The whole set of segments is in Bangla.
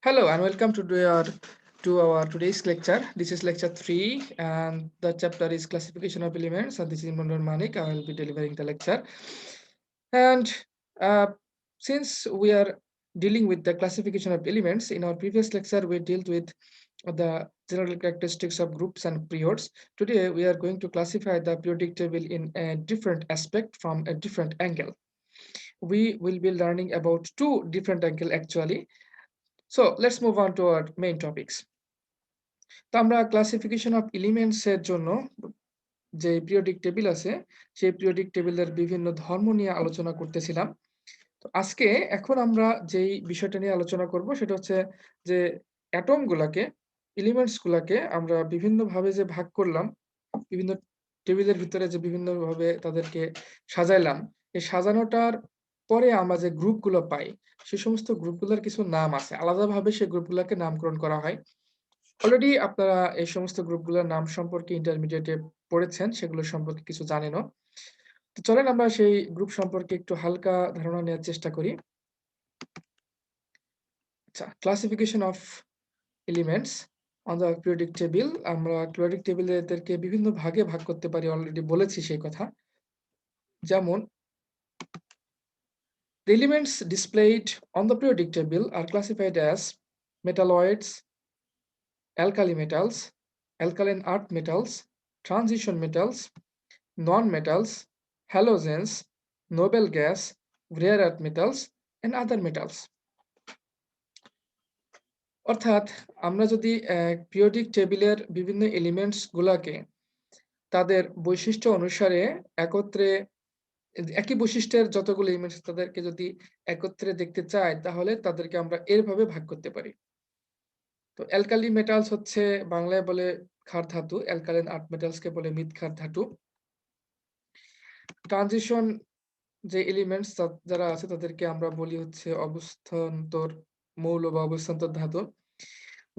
Hello and welcome to our today's lecture. This is lecture 3 and the chapter is classification of elements, and this is Imran Manik. I will be delivering the lecture. And uh, since we are dealing with the classification of elements, in our previous lecture we dealt with the general characteristics of groups and periods. Today we are going to classify the periodic table in a different aspect from a different angle. We will be learning about two different angles actually. So let's move on to our main topics. তো আমরা ক্লাসিফিকেশন অফ এলিমেন্টস এর জন্য যে পিরিয়ডিক টেবিল আছে সেই পিরিয়ডিক টেবিলের বিভিন্ন ধর্ম নিয়ে আলোচনা করতেছিলাম। তো আজকে এখন আমরা যেই বিষয়টা নিয়ে আলোচনা করব সেটা হচ্ছে যে অ্যাটম গুলাকে এলিমেন্টস গুলাকে আমরা বিভিন্নভাবে যে ভাগ করলাম, বিভিন্ন টেবিলের ভিতরে যে বিভিন্নভাবে তাদেরকে সাজাইলাম, এই সাজানোটার পরে আমরা যে গ্রুপগুলো পাই সে সমস্ত গ্রুপগুলোর কিছু নাম আছে, আলাদাভাবে সেই গ্রুপগুলোকে নামকরণ করা হয়। অলরেডি আপনারা এই সমস্ত গ্রুপগুলোর নাম সম্পর্কে ইন্টারমিডিয়েটে পড়েছেন, সেগুলো সম্পর্কে কিছু জানেনও। তো চলেন আমরা সেই গ্রুপ সম্পর্কে একটু হালকা ধারণা নেওয়ার চেষ্টা করি। আচ্ছা, classification of elements on the periodic table. আমরা পিরিয়ডিক টেবিলে এদেরকে বিভিন্ন ভাগে ভাগ করতে পারি, অলরেডি বলেছি সেই কথা। যেমন the elements displayed on the periodic table are classified as metalloids, alkali metals, alkaline earth metals, transition metals, non-metals, halogens, noble gas, rare earth metals, and other metals. অর্থাৎ আমরা যদি পিরিয়ডিক টেবিলের বিভিন্ন এলিমেন্টস গুলাকে তাদের বৈশিষ্ট্য অনুসারে একত্রে একই বৈশিষ্ট্যের যতগুলো এলিমেন্টস তাদেরকে যদি একত্রে দেখতে চাই তাহলে তাদেরকে আমরা এরভাবে ভাগ করতে পারি। তো অ্যালকালি মেটালস হচ্ছে বাংলায় বলে ক্ষার ধাতু, অ্যালকালাইন আর্থ মেটালসকে বলে মৃৎ ক্ষার ধাতু। ট্রানজিশন যে এলিমেন্টস যারা আছে তাদেরকে আমরা বলি হচ্ছে অবস্থান্তর মৌল বা অবস্থান্তর ধাতু।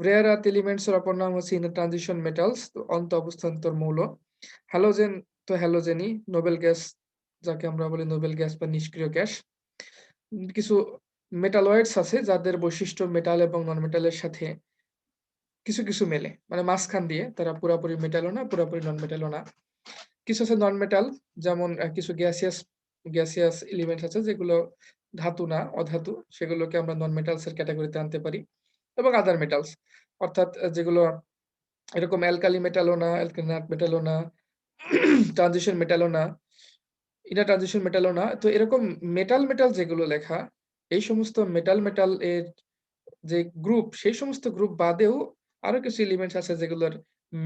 রেয়ার আর্থ এলিমেন্টস এর অপর নাম হচ্ছে ইনার ট্রানজিশন মেটালস, তো অন্ত অবস্থান্তর মৌল। হ্যালোজেন তো হ্যালোজেনই, নোবেল গ্যাস যাকে আমরা বলি নোবেল গ্যাস বা নিষ্ক্রিয় গ্যাস। কিছু মেটালয়েডস আছে যাদের বৈশিষ্ট্য মেটাল এবং নন মেটালের সাথে কিছু কিছু মেলে, মানে মাঝখান দিয়ে তারা পুরাপুরি মেটালও না পুরাপুরি নন মেটালও না। কিছু আছে নন মেটাল, যেমন কিছু গ্যাসিয়াস এলিমেন্টস আছে যেগুলো ধাতু না অধাতু, সেগুলোকে আমরা নন মেটালস এর ক্যাটাগরিতে আনতে পারি। এবং আদার মেটালস অর্থাৎ যেগুলো এরকম অ্যালকালি মেটালও না, অ্যালকালাইন আর্থ মেটালও না, ট্রানজিশন মেটালও না, ইনার ট্রানজিশন মেটালও না। তো এরকম মেটাল যেগুলো লেখা, এই সমস্ত মেটাল এর যে গ্রুপ, সেই সমস্ত গ্রুপ বাদেও আরো কিছু এলিমেন্টস আছে যেগুলোর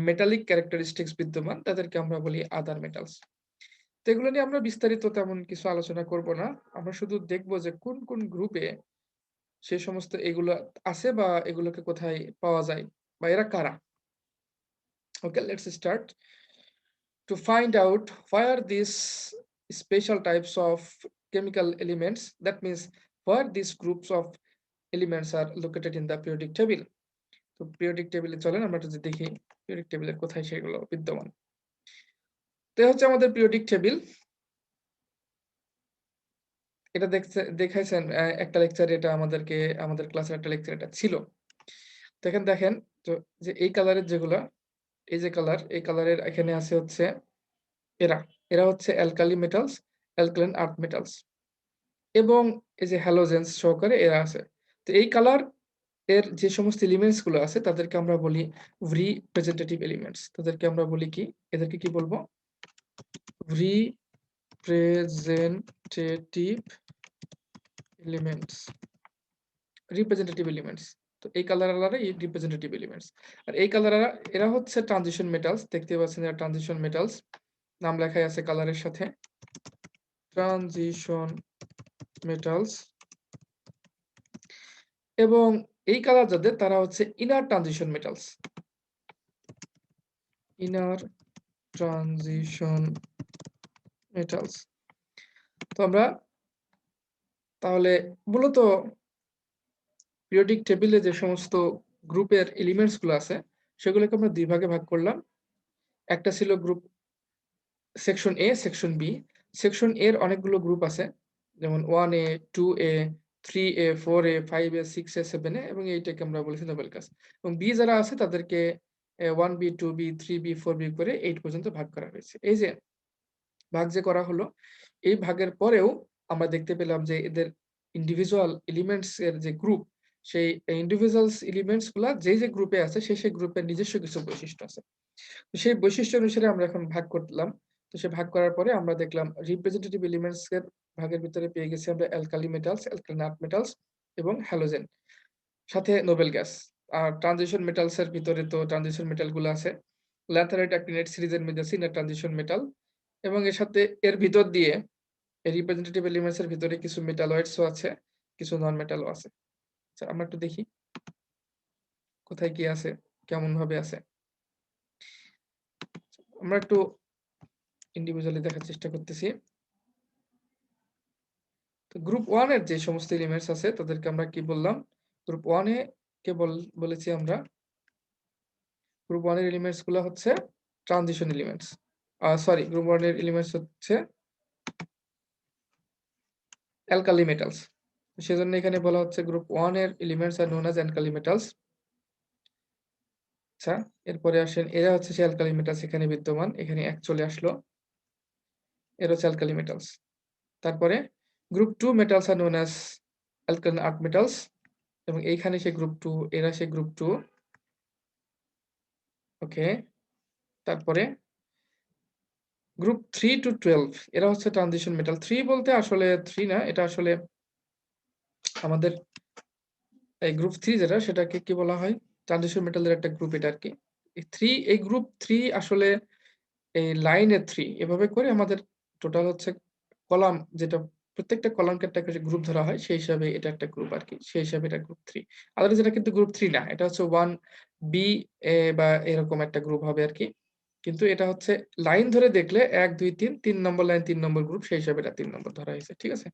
মেটালিক ক্যারেক্টারিস্টিক্স বিদ্যমান, তাদেরকে আমরা বলি আদার মেটালস। তো এগুলো নিয়ে আমরা বিস্তারিত তেমন কিছু আলোচনা করব না, আমরা শুধু দেখব যে কোন কোন গ্রুপে সেই সমস্ত এগুলো আছে বা এগুলোকে কোথায় পাওয়া যায় বা এরা কারা। Okay, let's start to find out why are these special types of chemical elements, that means where these groups of elements are located in the periodic table. তো periodic table চলেন আমরা একটু দেখি periodic table এর কোথায় সেগুলো বিদ্যমান। তো হচ্ছে আমাদের periodic table, এটা দেখাইছেন একটা লেকচারে, এটা আমাদের ক্লাসের একটা লেকচার এটা ছিল। তো এখানে দেখেন, তো যে এই কালারের যেগুলা, এই যে কালার, এই কালারের এখানে আছে হচ্ছে এরা এরা হচ্ছে অ্যালকালি মেটালস, অ্যালকালাইন আর্থ মেটালস, এবং এই যে হ্যালোজেন্স সহকারে এরা আছে। তো এই কালার এর যে সমস্ত এলিমেন্টস গুলো আছে তাদেরকে আমরা বলি রিপ্রেজেন্টেটিভ এলিমেন্টস। তাদেরকে আমরা বলি কি, এদেরকে কি বলবো? Representative elements, representative elements. তো এই কালাররা রিপ্রেজেন্টেটিভ এলিমেন্টস। আর এই কালাররা এরা হচ্ছে ট্রানজিশন মেটালস, দেখতে পাচ্ছেন এরা ট্রানজিশন মেটালস, নাম লেখাই আছে কালারের সাথে, ট্রানজিশন মেটালস। এবং এই কালার যাদের, তারা হচ্ছে inner transition metals, inner transition metals. তো আমরা তাহলে মূলত পিরিয়ডিক টেবিলে যে সমস্ত গ্রুপের এলিমেন্টস গুলো আছে সেগুলোকে আমরা দুই ভাগে ভাগ করলাম। একটা ছিল গ্রুপ সেকশন এ, সেকশন বি। সেকশন এর অনেকগুলো গ্রুপ আছে, যেমন 1A, 2A, 3A, 4A, 5A, 6A, 7A এবং এইটাকে আমরা বলেছি নোবেল গ্যাস। এবং বি যারা আছে তাদেরকে 1B, 2B, 3B, 4B করে 8 পর্যন্ত ভাগ করা হয়েছে। এই যে ভাগ যে করা হলো, এই ভাগের পরেও আমরা দেখতে পেলাম যে এদের ইন্ডিভিজুয়াল এলিমেন্টস এর যে গ্রুপ, সেই ইন্ডিভিজুয়ালস এলিমেন্টস গুলা যে গ্রুপে আছে সেই গ্রুপের নিজস্ব কিছু বৈশিষ্ট্য আছে। তো সেই বৈশিষ্ট্য অনুসারে আমরা এখন ভাগ করলাম। তো সে ভাগ করার পরে আমরা দেখলাম রিপ্রেজেন্টেটিভ এলিমেন্টস এর ভাগের ভিতরে পেয়ে গেছি আমরা alkali metals, alkali nut metals এবং হ্যালোজেন, সাথে নোবেল গ্যাস। আর ট্রানজিশন মেটালস এর ভিতরে তো ট্রানজিশন মেটাল গুলো আছে। ল্যাথেরাইট অ্যাক্টিনাইট সিরিজের মধ্যে আছে ইনার ট্রানজিশন মেটাল এবং এর সাথে এর ভিতর দিয়ে এই রিপ্রেজেন্টেটিভ এলিমেন্টস এর ভিতরে কিছু মেটালয়েডস ও আছে, কিছু নন মেটালও আছে। আচ্ছা, আমরা একটু দেখি কোথায় কি আছে, কেমন ভাবে আছে। আমরা একটু ইন্ডিভিজুয়ালি দেখার চেষ্টা করতেছি। তো গ্রুপ 1 এর যে সমস্ত এলিমেন্টস আছে তাদেরকে আমরা কি বললাম? গ্রুপ 1 এ কে বলেছি আমরা, গ্রুপ 1 এর এলিমেন্টস গুলো হচ্ছে ট্রানজিশন এলিমেন্টস। সরি, গ্রুপ 1 এর এলিমেন্টস হচ্ছে অ্যালকালি মেটালস। সেজন্য এখানে বলা হচ্ছে গ্রুপ 1 এর elements are known as alkali metals. আচ্ছা, এরপরে আসেন, এরা হচ্ছে সেই অ্যালকালি মেটালস এখানে বিদ্যমান, এখানে এক চলে আসলো, এরা হচ্ছে অ্যালকালি মেটালস। তারপরে group 2 metals are known as alkali earth metals এবং এইখানে সেই গ্রুপ 2, এরা সেই গ্রুপ 2। ওকে, তারপরে গ্রুপ 3 to 12 এরা হচ্ছে ট্রানজিশন মেটাল। 3 বলতে আসলে 3 না, এটা আসলে আমাদের এই গ্রুপ 3 যেটা, সেটাকে কি বলা হয়? ট্রানজিশন মেটালের একটা গ্রুপ এটা আরকি। এই গ্রুপ 3 আসলে এই লাইনে 3 এভাবে করে আমাদের টোটাল হচ্ছে কলাম, যেটা প্রত্যেকটা কলামকে একটা করে গ্রুপ ধরা হয়, সেই হিসাবে এটা একটা গ্রুপ আরকি। সেই হিসাবে এটা গ্রুপ 3। আদারওয়াইজ এটা কিন্তু গ্রুপ 3 না। এটা হচ্ছে 1B বা এরকম একটা গ্রুপ হবে আরকি। কিন্তু এটা হচ্ছে লাইন ধরে দেখলে ১, ২, ৩ নম্বর লাইন ৩ নম্বর গ্রুপ, সেই হিসাবে এটা ৩ নম্বর ধরা হয়েছে। ঠিক আছে?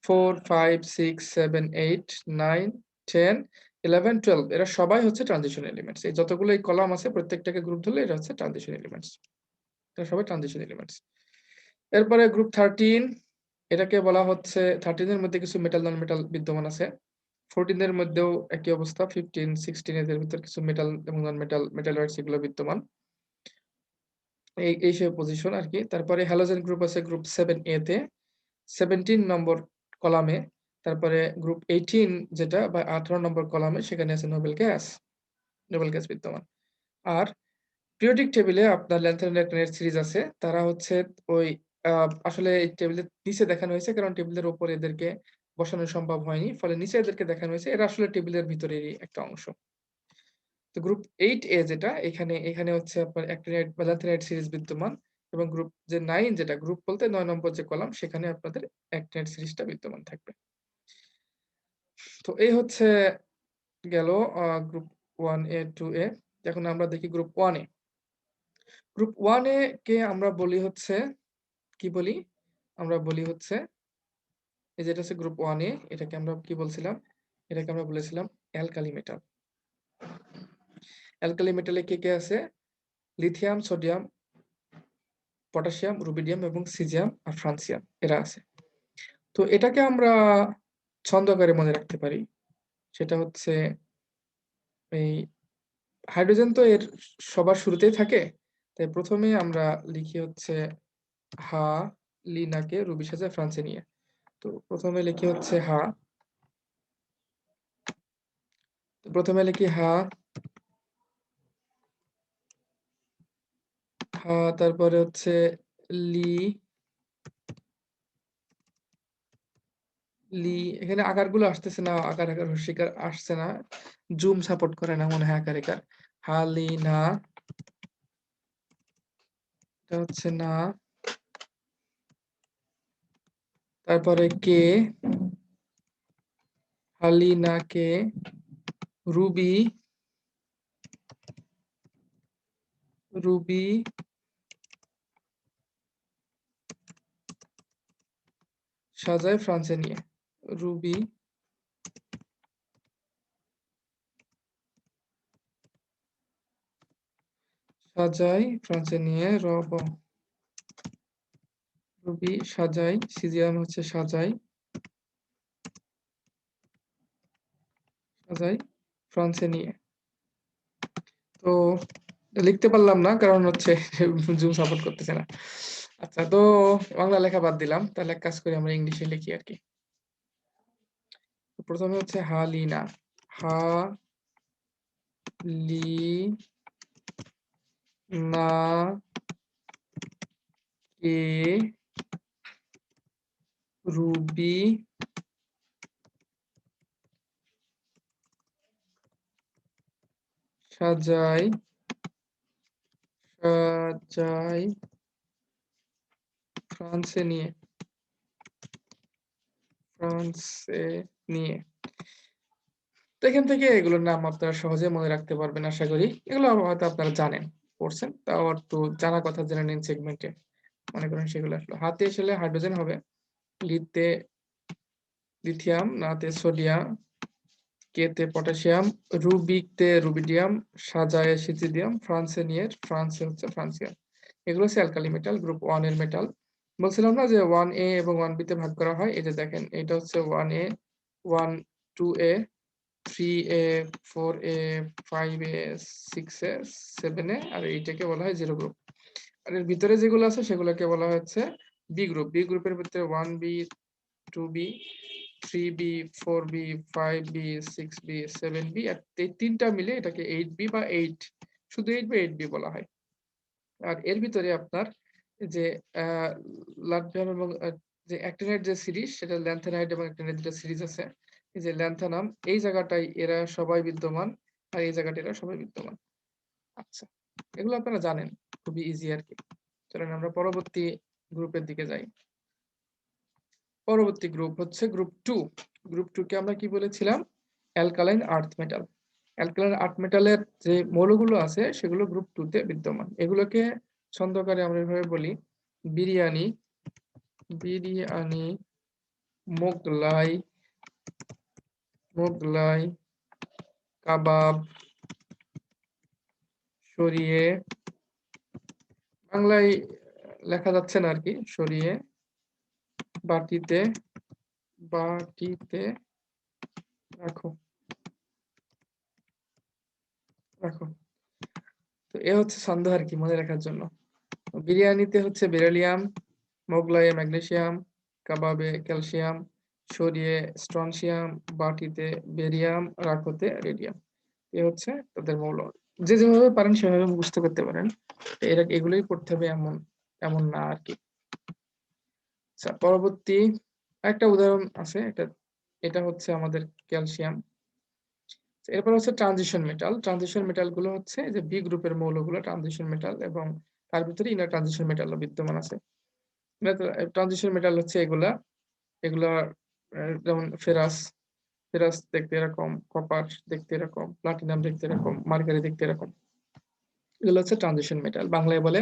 4, 5, 6, 7, 8, 9, 10, 11, 12 এরা সবাই হচ্ছে ট্রানজিশন এলিমেন্টস। এই যতগুলো এই কলাম আছে প্রত্যেকটাকে গ্রুপ ধরলে এটা হচ্ছে ট্রানজিশন এলিমেন্টস। এরা সবাই ট্রানজিশন এলিমেন্টস। এরপরে গ্রুপ 13, এটাকে বলা হচ্ছে 13 এর মধ্যে কিছু মেটাল নন মেটাল বিদ্যমান আছে। 14 এর মধ্যেও একই অবস্থা। 15, 16 এদের ভিতর কিছু মেটাল এবং নন মেটাল মেটালয়েডস এগুলো বিদ্যমান। এই সেই পজিশন আরকি। তারপরে হ্যালোজেন গ্রুপ আছে গ্রুপ 7A তে 17 নম্বর কলামে। তারপরে গ্রুপ 18 যেটা বা 18 নম্বর কলামে, সেখানে আছে নোবেল গ্যাস। নোবেল গ্যাস বিদ্যমান। আর পিরিয়ডিক টেবিলে আপনার ল্যান্থের ল্যাকটানের সিরিজ আছে। তারা হচ্ছে ওই আ আসলে এই টেবিলের নিচে দেখানো হয়েছে কারণ টেবিলের উপরে এদেরকে বসানো সম্ভব হয়নি। ফলে নিচে এদেরকে দেখানো হয়েছে। এরা আসলে টেবিলের ভিতরেরই একটা অংশ। তো গ্রুপ 8A যেটা, এখানে হচ্ছে আপনার অ্যাক্টিনাইড বা ল্যান্থেনাইড সিরিজ বিদ্যমান এবং গ্রুপ যে 9 যেটা, গ্রুপ বলতে 9 নম্বর যে কলাম, সেখানে আপনাদের অ্যাক্টিনাইড সিরিজটা বিদ্যমান থাকবে। তো এই হচ্ছে গেল গ্রুপ 1A, 2A। এখন আমরা দেখি গ্রুপ 1A। গ্রুপ 1A কে আমরা বলি হচ্ছে, কি বলি? আমরা বলি হচ্ছে, এই যে এটা হচ্ছে গ্রুপ 1A, এটাকে আমরা কি বলছিলাম? এটাকে আমরা বলেছিলাম অ্যালকালি মেটাল। অ্যালকালি মেটালে কে আছে? লিথিয়াম, সোডিয়াম, পটাশিয়াম, রুবিডিয়াম এবং সিজিয়াম আর ফ্রান্সিয়াম, এরা আছে। তো এটাকে আমরা ছন্দ আকারে মনে রাখতে পারি। সেটা হচ্ছে, এই হাইড্রোজেন তো এর সবার শুরুতেই থাকে। তাই ১ম এ আমরা লিখি হচ্ছে হা, লিনাকে রুবি সাজায় ফ্রান্সে নিয়ে। তো ১ম এ লিখি হচ্ছে হা। তো ১ম এ লিখি হা, তারপরে হচ্ছে লি, লি এখানে আকারগুলো আসতেছে না, আকার হস্যিকার আসছে না। জুম সাপোর্ট করে না মনে হয় আকার একার। হা, লি, না, এটা হচ্ছে না। তারপরে কে, হালিনা কে, রুবি, রুবি সাজায় ফ্রান্সে নিয়ে। রুবি সাজাই ফ্রান্সে নিয়ে, রুবি সাজাই, সিজিয়াম হচ্ছে সাজাই, সাজাই ফ্রান্সে নিয়ে। তো লিখতে পারলাম না কারণ হচ্ছে জুম সাপোর্ট করতেছে না। আচ্ছা, তো বাংলা লেখা বাদ দিলাম। তাহলে এক কাজ করি, আমরা ইংলিশে লিখি আরকি। প্রথমে হচ্ছে হালিনা। হালিনা কে রুবি সাজাই ফ্রান্সে নিয়ে। তো এখান থেকে এগুলোর নাম আপনারা সহজে মনে রাখতে পারবেন আশা করি। এগুলো হয়তো আপনারা জানেন, পড়ছেন। তাও একটু জানা কথা জেনে নিন সেগমেন্টে। মনে করেন সেগুলো আসলে হাতে আসলে হাইড্রোজেন হবে, লিতে লিথিয়াম, নাতে সোডিয়াম, কেতে পটাশিয়াম, রুবিকতে রুবিডিয়াম, সাজায় সিজিডিয়াম, ফ্রান্সেনিয়ের ফ্রান্সে হচ্ছে ফ্রান্সিয়াম। এগুলো হচ্ছে অ্যালকালি মেটাল, গ্রুপ 1 এর মেটাল। বলছিলাম না যে 1A এবং 1B তে ভাগ করা হয়। এই যে দেখেন, এটা হচ্ছে 1A, 1, 2A, 3A, 4A, 5A, 6A, 7A, আর এইটাকে বলা হয় 0 গ্রুপ। আর এর ভিতরে যেগুলো আছে সেগুলোকে বলা হচ্ছে বি গ্রুপ। বি গ্রুপের ভিতরে 1B, 2B, 3B, 4B, 5B, 6B, 7B, আর এই তিনটা মিলে এটাকে 8B বা 8, শুধু 8 বা 8B বলা হয়। আর এর ভিতরে আপনার যে লাটভিয়াম এবং যে অ্যাক্টিনাইড যে সিরিজ, সেটা ল্যান্থানাইড এবং অ্যাক্টিনাইড দুটো সিরিজ আছে। এই যে ল্যান্থানাম, এই জায়গাটায় এরা সবাই বিদ্যমান, আর এই জায়গাটায় এরা সবাই বিদ্যমান। আচ্ছা, এগুলো আপনারা জানেন, খুবই ইজি আরকি। চলেন আমরা পরবর্তী গ্রুপের দিকে যাই। পরবর্তী গ্রুপ হচ্ছে গ্রুপ 2। গ্রুপ 2 কে আমরা কি বলেছিলাম? Alkaline earth metal. অ্যালকালাইন আর্থ মেটালের যে মৌলগুলো আছে সেগুলো গ্রুপ 2 তে বিদ্যমান। এগুলোকে ছন্দকারে আমরা এভাবে বলি: বিরিয়ানি, বিরিয়ানি, মোগলাই, মোগলাই, কাবাব, সরিয়ে, বাংলায় লেখা যাচ্ছে না আরকি, সরিয়ে, বাটিতে, বাটিতে রাখো, রাখো। তো এ হচ্ছে ছন্দ আরকি মনে রাখার জন্য। বিরিয়ানিতে হচ্ছে বেরিলিয়াম, মোগলাইয়ে ম্যাগনেসিয়াম, কাবাবে ক্যালসিয়াম, সরিয়ে স্ট্রনসিয়াম, বাটিতে বেরিয়াম, রাখোতে রেডিয়াম। এ হচ্ছে তাদের মৌল। যে যেভাবে পারেন সেভাবে মুখস্থ করতে পারেন। এগুলোই পড়তে হবে এমন এমন না আরকি। আচ্ছা, পরবর্তী একটা উদাহরণ আছে। এটা হচ্ছে আমাদের ক্যালসিয়াম। এরপর হচ্ছে ট্রানজিশন মেটাল। ট্রানজিশন মেটাল গুলো হচ্ছে যে বি গ্রুপের মৌলগুলো ট্রানজিশন মেটাল, এবং তার ভিতরে ইনার ট্রানজিশন মেটালও বিদ্যমান আছে। ট্রানজিশন মেটাল হচ্ছে এগুলা। এগুলা যেমন ফেরাস, ফেরাস দেখতে এরকম, কপার দেখতে এরকম, প্লাটিনাম দেখতে এরকম, মার্কারি দেখতে এরকম। এগুলো হচ্ছে ট্রানজিশন মেটাল, বাংলায় বলে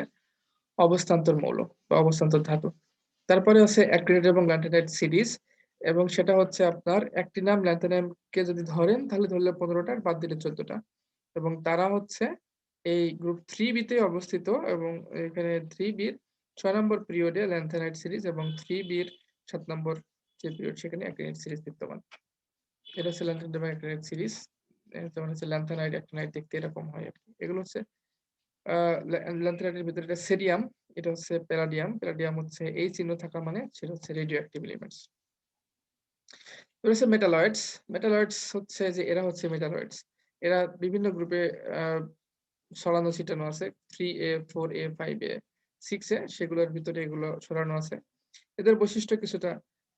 অবস্থান্তর মৌল বা অবস্থান্তর ধাতু। তারপরে হচ্ছে অ্যাক্টিনাইড এবং ল্যান্থানাইড সিরিজ, এবং সেটা হচ্ছে আপনার অ্যাক্টিনাম ল্যান্থানামকে যদি ধরেন তাহলে ধরলে 15টা, আর বাদ দিলে 14টা। এবং তারা হচ্ছে এই গ্রুপ 3B তে অবস্থিত, এবং এখানে 3B-র 6 নম্বর পিরিয়ডে ল্যান্থানাইড সিরিজ, এবং 3B-র 7 নম্বর যে পিরিয়ড সেখানে অ্যাক্টিনাইড সিরিজ বিদ্যমান। এটা হচ্ছে ল্যান্থানাইড এবং অ্যাক্টিনাইড সিরিজ। যেমন হচ্ছে ল্যান্থানাইড অ্যাক্টিনাইড দেখতে এরকম হয় আরকি। এগুলো হচ্ছে ল্যান্থানাইডের ভিতরে এটা সেরিয়াম, এটা হচ্ছে প্যালাডিয়াম। প্যালাডিয়াম হচ্ছে এই চিহ্ন থাকা মানে সেটা হচ্ছে রেডিও অ্যাক্টিভ এলিমেন্টস। এবার হচ্ছে মেটালয়েডস। মেটালয়েডস হচ্ছে যে এরা হচ্ছে মেটালয়েডস। এরা বিভিন্ন গ্রুপে ছড়ানো ছিটানো আছে। 3A, 4A, 5A, 6A, সেগুলোর ভিতরে এগুলো ছড়ানো আছে। এদের বৈশিষ্ট্য কিছুটা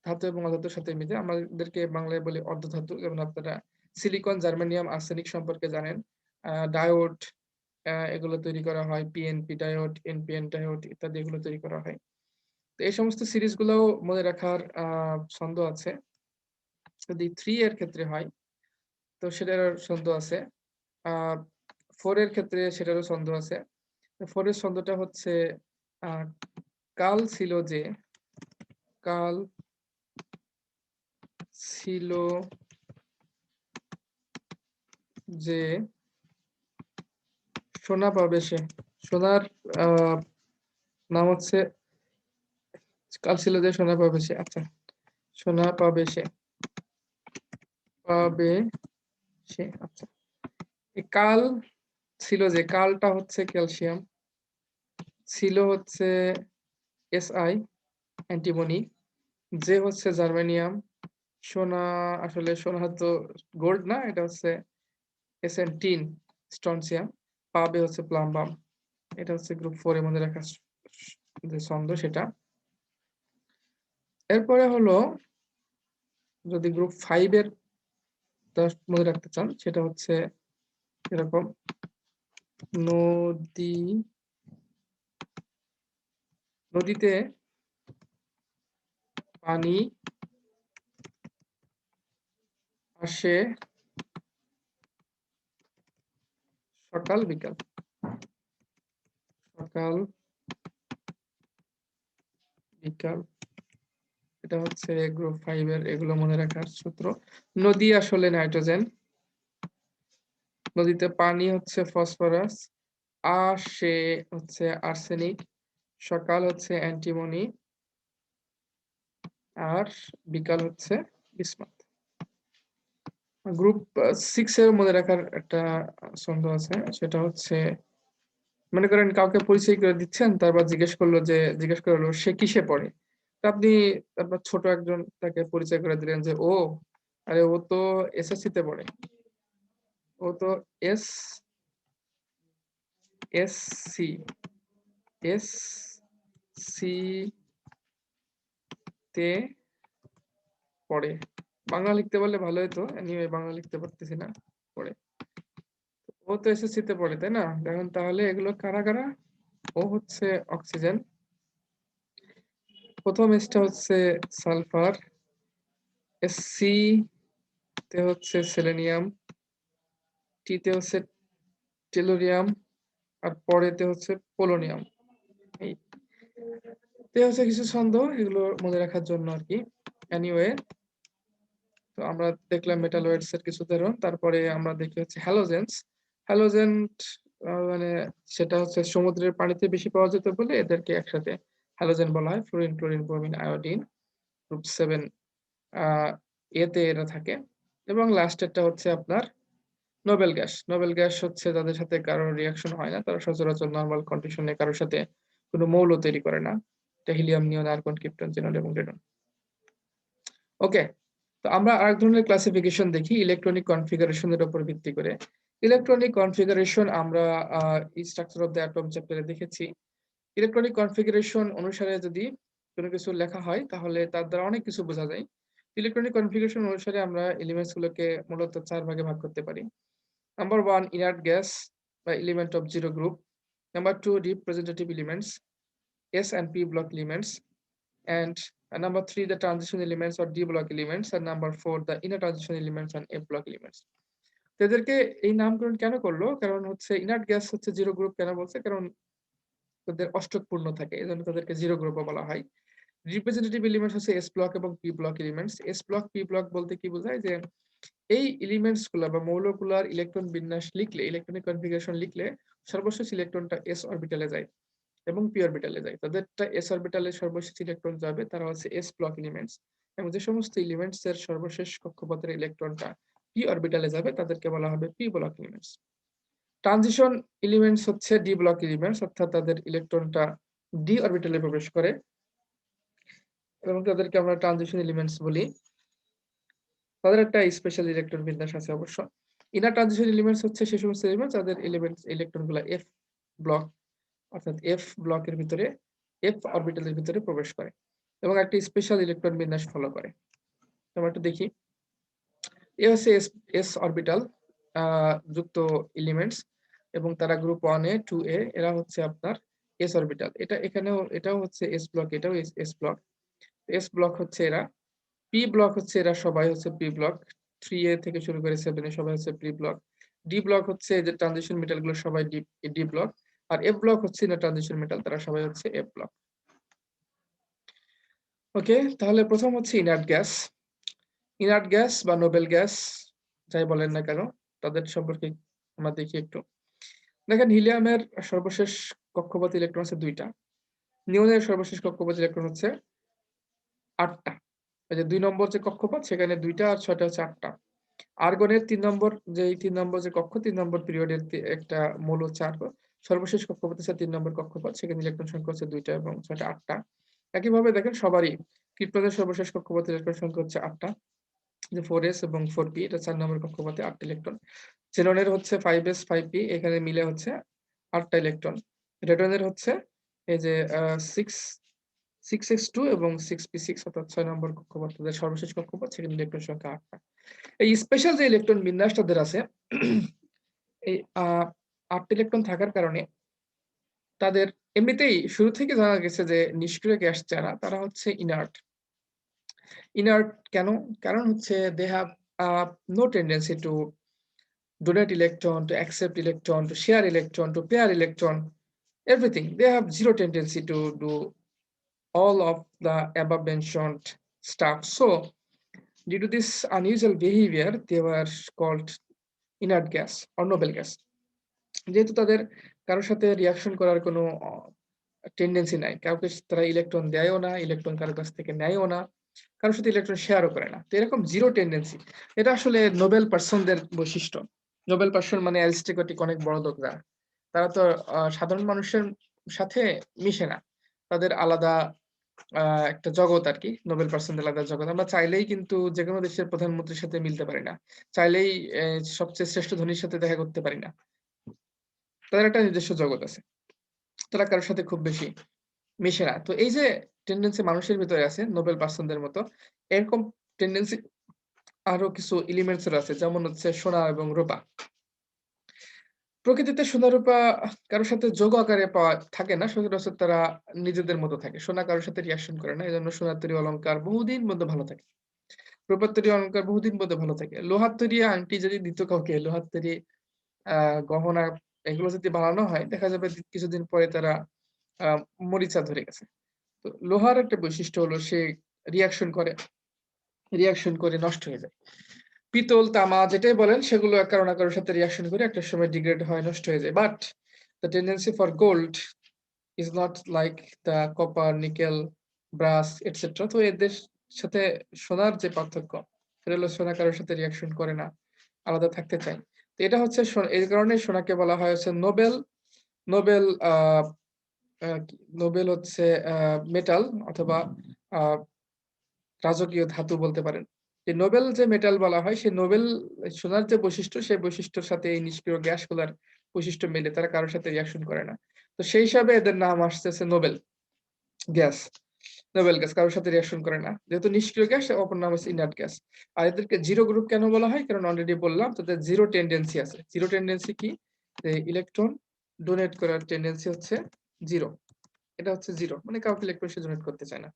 ধাতু এবং অধাতুর সাথে মিলে। আমাদেরকে বাংলায় বলি অর্ধধাতু। যেমন আপনারা সিলিকন, জার্মেনিয়াম, আর্সেনিক সম্পর্কে জানেন। ডায়োড, এগুলো তৈরি করা হয়। পিএনপি ডায়োড, এনপিএন ডায়োড ইত্যাদি এগুলো তৈরি করা হয়। তো এই সমস্ত সিরিজগুলোও মনে রাখার ছন্দ আছে। যদি 3 এর ক্ষেত্রে হয় তো সেটার ছন্দ আছে। আ 4 এর ক্ষেত্রে সেটারও ছন্দ আছে। 4 এর ছন্দটা হচ্ছে আ কাল ছিল যে, কাল ছিল যে সোনা পাবে সে। সোনার আ নাম হচ্ছে কাল ছিল যে সোনা পাবে সে। আচ্ছা, সোনা পাবে সে। পাবে আচ্ছা। এই কাল ছিল যে কালটা হচ্ছে ক্যালসিয়াম, ছিল হচ্ছে Si অ্যান্টিমনি, যে হচ্ছে জার্মেনিয়াম, সোনা আসলে সোনা তো গোল্ড না, এটা হচ্ছে Sn টিন স্ট্রনসিয়াম, পাবে হচ্ছে প্লাম্বাম। এটা হচ্ছে গ্রুপ 4 এর মধ্যে রাখা যে ছন্দ সেটা। এরপরে হলো যদি গ্রুপ 5 এর মনে রাখতে চান সেটা হচ্ছে এরকম নদী, নদীতে পানি আসে সকাল বিকাল, সকাল বিকাল। এটা হচ্ছে গ্রুপ 5 এর, এগুলো মনে রাখার সূত্র। নদী আসলে নাইট্রোজেন, নদীতে পানি হচ্ছে ফসফরাস, আসে হচ্ছে আর্সেনিক, সকাল হচ্ছে অ্যান্টিমনি, আর বিকাল হচ্ছে বিসমাথ। গ্রুপ 6 এর মনে রাখার একটা ছন্দ আছে, সেটা হচ্ছে মনে করেন কাউকে পরিচয় করে দিচ্ছেন, তারপর জিজ্ঞেস করলো সে কিসে পড়ে। তো আপনি আপনার ছোট একজন তাকে পরিচয় করে দিলেন যে ও, আরে ও তো এসএসসি তে পড়ে, ও তো S S C S C তে পড়ে। বাংলা লিখতে পারলে ভালো হতো, এনিওয়ে বাংলা লিখতে পারতেছি না, পড়ে। ও তো এসএসসি তে পড়ে, তাই না? দেখুন তাহলে এগুলো কারা কারা? ও হচ্ছে অক্সিজেন, প্রথম এসটা হচ্ছে সালফার, সি তে হচ্ছে সেলেনিয়াম, টি তে হচ্ছে টেলুরিয়াম, আর পরেতে হচ্ছে পোলোনিয়াম। এই হচ্ছে কিছু ছন্দ, এগুলো মনে রাখার জন্য আর কি। এনিওয়ে, তো আমরা দেখলাম মেটালয়েডস এর কিছু উদাহরণ, তারপরে আমরা দেখি হচ্ছে হ্যালোজেনস। হ্যালোজেন মানে সেটা হচ্ছে সমুদ্রের পানিতে বেশি পাওয়া যেত বলে এদেরকে একসাথে হ্যালোজেন বলা হয়। Fluorine, chlorine, bromine, iodine, group 7 এতে এরা থাকে। এবং লাস্টেরটা হচ্ছে আপনার নোবেল গ্যাস। নোবেল গ্যাস হচ্ছে যাদের সাথে কারোর রিঅ্যাকশন হয় না, তারা সচরাচর নরমাল কন্ডিশনে কারোর সাথে কোনো মৌল তৈরি করে না। এটা হিলিয়াম, নিয়ন, আর্গন, ক্রিপ্টন, জিনন এবং রেডন। ওকে, তো আমরা আরেক ধরনের ক্লাসিফিকেশন দেখি ইলেকট্রনিক কনফিগারেশনের উপর ভিত্তি করে। ইলেকট্রনিক কনফিগারেশন আমরা স্ট্রাকচার অফ দ্য অ্যাটম চ্যাপ্টারে দেখেছি। ইলেকট্রনিক কনফিগারেশন অনুসারে যদি কোনো কিছু লেখা হয় তাহলে তার দ্বারা অনেক কিছু বোঝা যায়। ইলেকট্রনিক কনফিগারেশন অনুসারে আমরা এলিমেন্টস গুলোকে মূলত 4 ভাগে ভাগ করতে পারি। Number 1, inert gas by element of zero group. Number 2, representative elements, S and P block elements. And number 3, the transition elements or D block elements. And number 4, the inner transition elements and F block elements. তো এদেরকে এই নামকরণ কেন করলো? কারণ হচ্ছে ইনার্ট গ্যাস হচ্ছে জিরো গ্রুপ কেন বলছে? কারণ তাদের অষ্টক পূর্ণ থাকে, এজন্য তাদেরকে জিরো গ্রুপও বলা হয়। রিপ্রেজেন্টেটিভ এলিমেন্টস হচ্ছে এস ব্লক এবং P block elements. S block, P block বলতে কি বোঝায়? যে এই এলিমেন্টস গুলা বা মৌলগুলার ইলেকট্রন বিন্যাস লিখলে, ইলেকট্রনিক কনফিগারেশন লিখলে সর্বশেষ ইলেকট্রনটা এস অরবিটালে যায় এবং পি অরবিটালে যায়। তাদেরটা এস অরবিটালে সর্বশেষ ইলেকট্রন যাবে, তারা হচ্ছে এস ব্লক এলিমেন্টস। এবং যে সমস্ত এলিমেন্টস এর সর্বশেষ কক্ষপথের ইলেকট্রনটা পি অরবিটালে যাবে তাদেরকে বলা হবে P block elements. Transition elements হচ্ছে ডি ব্লক এলিমেন্টস, অর্থাৎ তাদের ইলেকট্রনটা ডি অরবিটালে প্রবেশ করে এবং তাদেরকে আমরা ট্রানজিশন এলিমেন্টস বলি। তাদের একটা স্পেশাল ইলেকট্রন বিন্যাস আছে অবশ্য। ইনার ট্রানজিশন এলিমেন্টস হচ্ছে সেই সমস্ত এলিমেন্টস যাদের ইলেকট্রনগুলো এফ ব্লক, অর্থাৎ এফ ব্লকের ভিতরে, এফ অরবিটালের ভিতরে প্রবেশ করে এবং একটা স্পেশাল ইলেকট্রন বিন্যাস ফলো করে। আমরা একটু দেখি। এ হচ্ছে এস অরবিটাল যুক্ত এলিমেন্টস এবং তারা গ্রুপ 1A, 2A, এরা হচ্ছে আপনার এস অরবিটাল। এটাও হচ্ছে এস ব্লক, এটাও এস ব্লক। এস ব্লক হচ্ছে এরা। পি ব্লক হচ্ছে এরা সবাই হচ্ছে পি ব্লক, 3A থেকে শুরু করে 7A সবাই হচ্ছে পি ব্লক। ডি ব্লক হচ্ছে যে ট্রানজিশন মেটাল গুলো সবাই ডি ব্লক। আর এফ ব্লক হচ্ছে না ট্রানজিশন মেটাল, তারা সবাই হচ্ছে এফ ব্লক। ওকে, তাহলে প্রথম হচ্ছে ইনার্ট গ্যাস। ইনার্ট গ্যাস বা নোবেল গ্যাস যাই বলেন না কেন, তাদের সম্পর্কে আমরা দেখি একটু। দেখেন, হিলিয়ামের সর্বশেষ কক্ষপথ ইলেকট্রন হচ্ছে 2টা, নিওনের সর্বশেষ কক্ষপথ ইলেকট্রন হচ্ছে 8টা। এই যে 2 নম্বর যে কক্ষপথ সেখানে 2টা আর 6টা হচ্ছে 8টা। আর্গনের ৩ নম্বর যে কক্ষ ৩ নম্বর পিরিয়ডের একটা মৌল হচ্ছে আর্গন। সর্বশেষ কক্ষপথ হচ্ছে ৩ নম্বর কক্ষপথ। সেখানে ইলেকট্রন সংখ্যা হচ্ছে ২ টা এবং ৬ টা ৮ টা। একইভাবে দেখেন সবারই ক্রিপ্টনের সর্বশেষ কক্ষপথে ইলেকট্রন সংখ্যা হচ্ছে ৮ টা। যে 4s এবং 4p এটা ৪ নম্বর কক্ষপথে ৮ টা ইলেকট্রন। xenon এর হচ্ছে 5s 5p এখানে মিলে হচ্ছে ৮ টা ইলেকট্রন। রেডনের হচ্ছে এই যে 6s2 এবং 6p6 অর্থাৎ ৬ নম্বর কক্ষপথ তাদের সর্বশেষ কক্ষপথ সেখানে ইলেকট্রন সংখ্যা ৮ টা। এই স্পেশাল যে ইলেকট্রন বিন্যাস তাদের আছে এই ৮ টা ইলেকট্রন থাকার কারণে তাদের এমনিতেই শুরু থেকে জানা গেছে যে নিষ্ক্রিয় গ্যাস যারা তারা হচ্ছে ইনার্ট। ইনার্ট কেন? কারণ হচ্ছে they have no tendency to donate electron, to accept electron, to share electron, to pair electron, everything. They have zero tendency to do all of the above mentioned stuff. So, due to this unusual behavior, they were called inert gas or noble gas. যেহেতু তাদের কারোর সাথে রিঅ্যাকশন করার কোনো টেনডেন্সি নাই। কাউকে তারা ইলেকট্রন দেয়ও না, ইলেকট্রন কারো কাছ থেকে নেয়ও না, কারোর সাথে ইলেকট্রন শেয়ারও করে না। তো এরকম জিরো টেনডেন্সি এটা আসলে নোবেল পারসনদের বৈশিষ্ট্য। নোবেল পারসন মানে অ্যারিস্টোক্রেটিক অনেক বড় লোক যারা। তারা তো সাধারণ মানুষের সাথে মিশে না। তাদের আলাদা আ একটা জগৎ আরকি। নোবেল পারসনদের আলাদা জগৎ। আমরা চাইলেই কিন্তু যেকোনো দেশের প্রধানমন্ত্রীর সাথে মিলতে পারি না। চাইলেই সবচেয়ে শ্রেষ্ঠ ধনীর সাথে দেখা করতে পারি না। তাদের একটা নিজস্ব জগৎ আছে। তারা কারো সাথে খুব বেশি মিশে না। তো এই যে টেনডেন্সি মানুষের ভেতরে আছে নোবেল পারসনদের মতো, এরকম টেনডেন্সি আরো কিছু এলিমেন্টস এর আছে। যেমন হচ্ছে সোনা এবং রূপা। প্রকৃতিতে সোনা রূপা কারো সাথে যৌগ আকারে পাওয়া থাকে না। সচরাচর তারা নিজেদের মতো থাকে। সোনা কারো সাথে রিঅ্যাকশন করে না। এজন্য সোনার তৈরি অলংকার বহুদিন পর্যন্ত ভালো থাকে। রূপার তৈরি অলংকার বহুদিন পর্যন্ত ভালো থাকে। লোহার তৈরি আংটি যদি দিত কাউকে, লোহার তৈরি আ গহনা এগুলো যদি বানানো হয়, দেখা যাবে কিছুদিন পরে তারা আ মরিচা ধরে গেছে। তো লোহার একটা বৈশিষ্ট্য হলো সে রিঅ্যাকশন করে, রিঅ্যাকশন করে নষ্ট হয়ে যায়। পিতল, তামা যেটাই বলেন সেগুলো কারো না কারোর সাথে রিঅ্যাকশন করে একটা সময় ডিগ্রেড হয়, নষ্ট হয়ে যায়। But the tendency for gold is not like the copper, nickel, brass etcetera. তো এদের সাথে সোনার যে পার্থক্য সেটা হলো সোনা কারোর সাথে রিঅ্যাকশন করে না, আলাদা থাকতে চায়। তো এটা হচ্ছে এই কারণে সোনাকে বলা হয় হচ্ছে নোবেল, নোবেল আ আ নোবেল হচ্ছে মেটাল অথবা আ রাজকীয় ধাতু বলতে পারেন। এই নোবেল যে মেটাল বলা হয়, সেই নোবেল সোনার যে বৈশিষ্ট্য, সেই বৈশিষ্ট্যর সাথে এই নিষ্ক্রিয় গ্যাসগুলার বৈশিষ্ট্য মেলে। তারা কারো সাথে রিঅ্যাকশন করে না। তো সেই হিসাবে এদের নাম আসতেছে নোবেল গ্যাস। নোবেল গ্যাস কারো সাথে রিঅ্যাকশন করে না। যেহেতু নিষ্ক্রিয় গ্যাস, অপর নাম হচ্ছে ইনার্ট গ্যাস। আর এদেরকে জিরো গ্রুপ কেন বলা হয়? কারণ অলরেডি বললাম তাদের জিরো টেনডেন্সি আছে। জিরো টেনডেন্সি কি? যে ইলেকট্রন ডোনেট করার টেনডেন্সি হচ্ছে 0 এটা হচ্ছে 0 মানে কাউকে ইলেকট্রন সে ডোনেট করতে চায় না।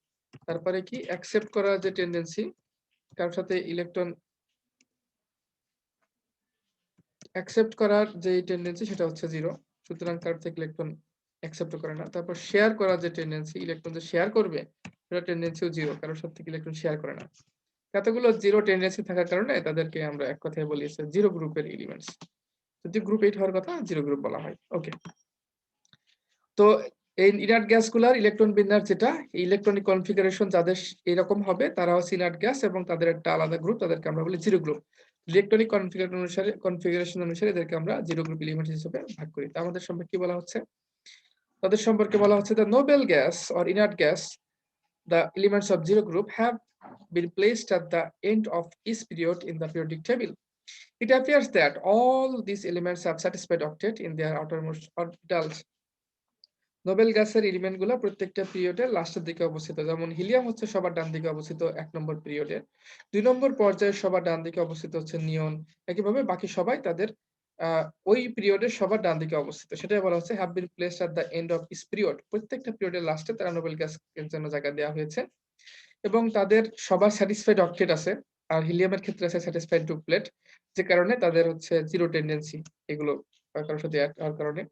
তারপরে কি অ্যাকসেপ্ট করার যে টেনডেন্সি কারো সাথে ইলেকট্রন অ্যাকসেপ্ট করার যে টেনডেন্সি সেটা হচ্ছে 0 সুতরাং কারো থেকে ইলেকট্রন অ্যাকসেপ্ট করে না। তারপর শেয়ার করার যে টেনডেন্সি ইলেকট্রন যে শেয়ার করবে সেটা টেনডেন্সিও 0 কারো সাথে থেকে ইলেকট্রন শেয়ার করে না। এতগুলো 0 টেনডেন্সি থাকার কারণে তাদেরকে আমরা এক কথায় বলি হচ্ছে 0 গ্রুপের এলিমেন্টস। যদি গ্রুপ 8 হওয়ার কথা 0 গ্রুপ বলা হয়। ওকে। তো এই ইনার্ট গ্যাসগুলার ইলেকট্রন বিন্যাস যেটা ইলেকট্রনিক কনফিগারেশন যাদের এরকম হবে তারা হচ্ছে ইনার্ট গ্যাস এবং তাদের একটা আলাদা গ্রুপ তাদেরকে আমরা বলি 0 গ্রুপ। ইলেকট্রনিক কনফিগারেশন অনুসারে এদেরকে আমরা 0 গ্রুপ এলিমেন্ট হিসেবে ভাগ করি। তো আমাদের সম্পর্কে কি বলা হচ্ছে? তাদের সম্পর্কে বলা হচ্ছে the noble gas or inert gas, the elements of 0 group have been placed at the end of each period in the periodic table. It appears that all these elements have satisfied octet in their outermost orbitals. Nobel গ্যাসের এলিমেন্ট গুলা প্রত্যেকটা পিরিয়ডের লাস্টের দিকে অবস্থিত। যেমন হিলিয়াম হচ্ছে সবার ডান দিকে অবস্থিত ১ নম্বর পিরিয়ডে। ২ নম্বর পর্যায়ে সবার ডান দিকে অবস্থিত হচ্ছে নিয়ন। একইভাবে বাকি সবাই তাদের আ ওই পিরিয়ডের সবার ডান দিকে অবস্থিত। সেটাই বলা হচ্ছে have been placed at the end of each period. প্রত্যেকটা পিরিয়ডের লাস্টে তারা নোবেল গ্যাসের জন্য জায়গা দেওয়া হয়েছে। এবং তাদের সবার স্যাটিসফাইড অক্টেট আছে। আর হিলিয়ামের ক্ষেত্রে আছে স্যাটিসফাইড ডুপ্লেট। যে কারণে তাদের হচ্ছে জিরো টেনডেন্সি এগুলো কারোর সাথে এড হওয়ার কারণে।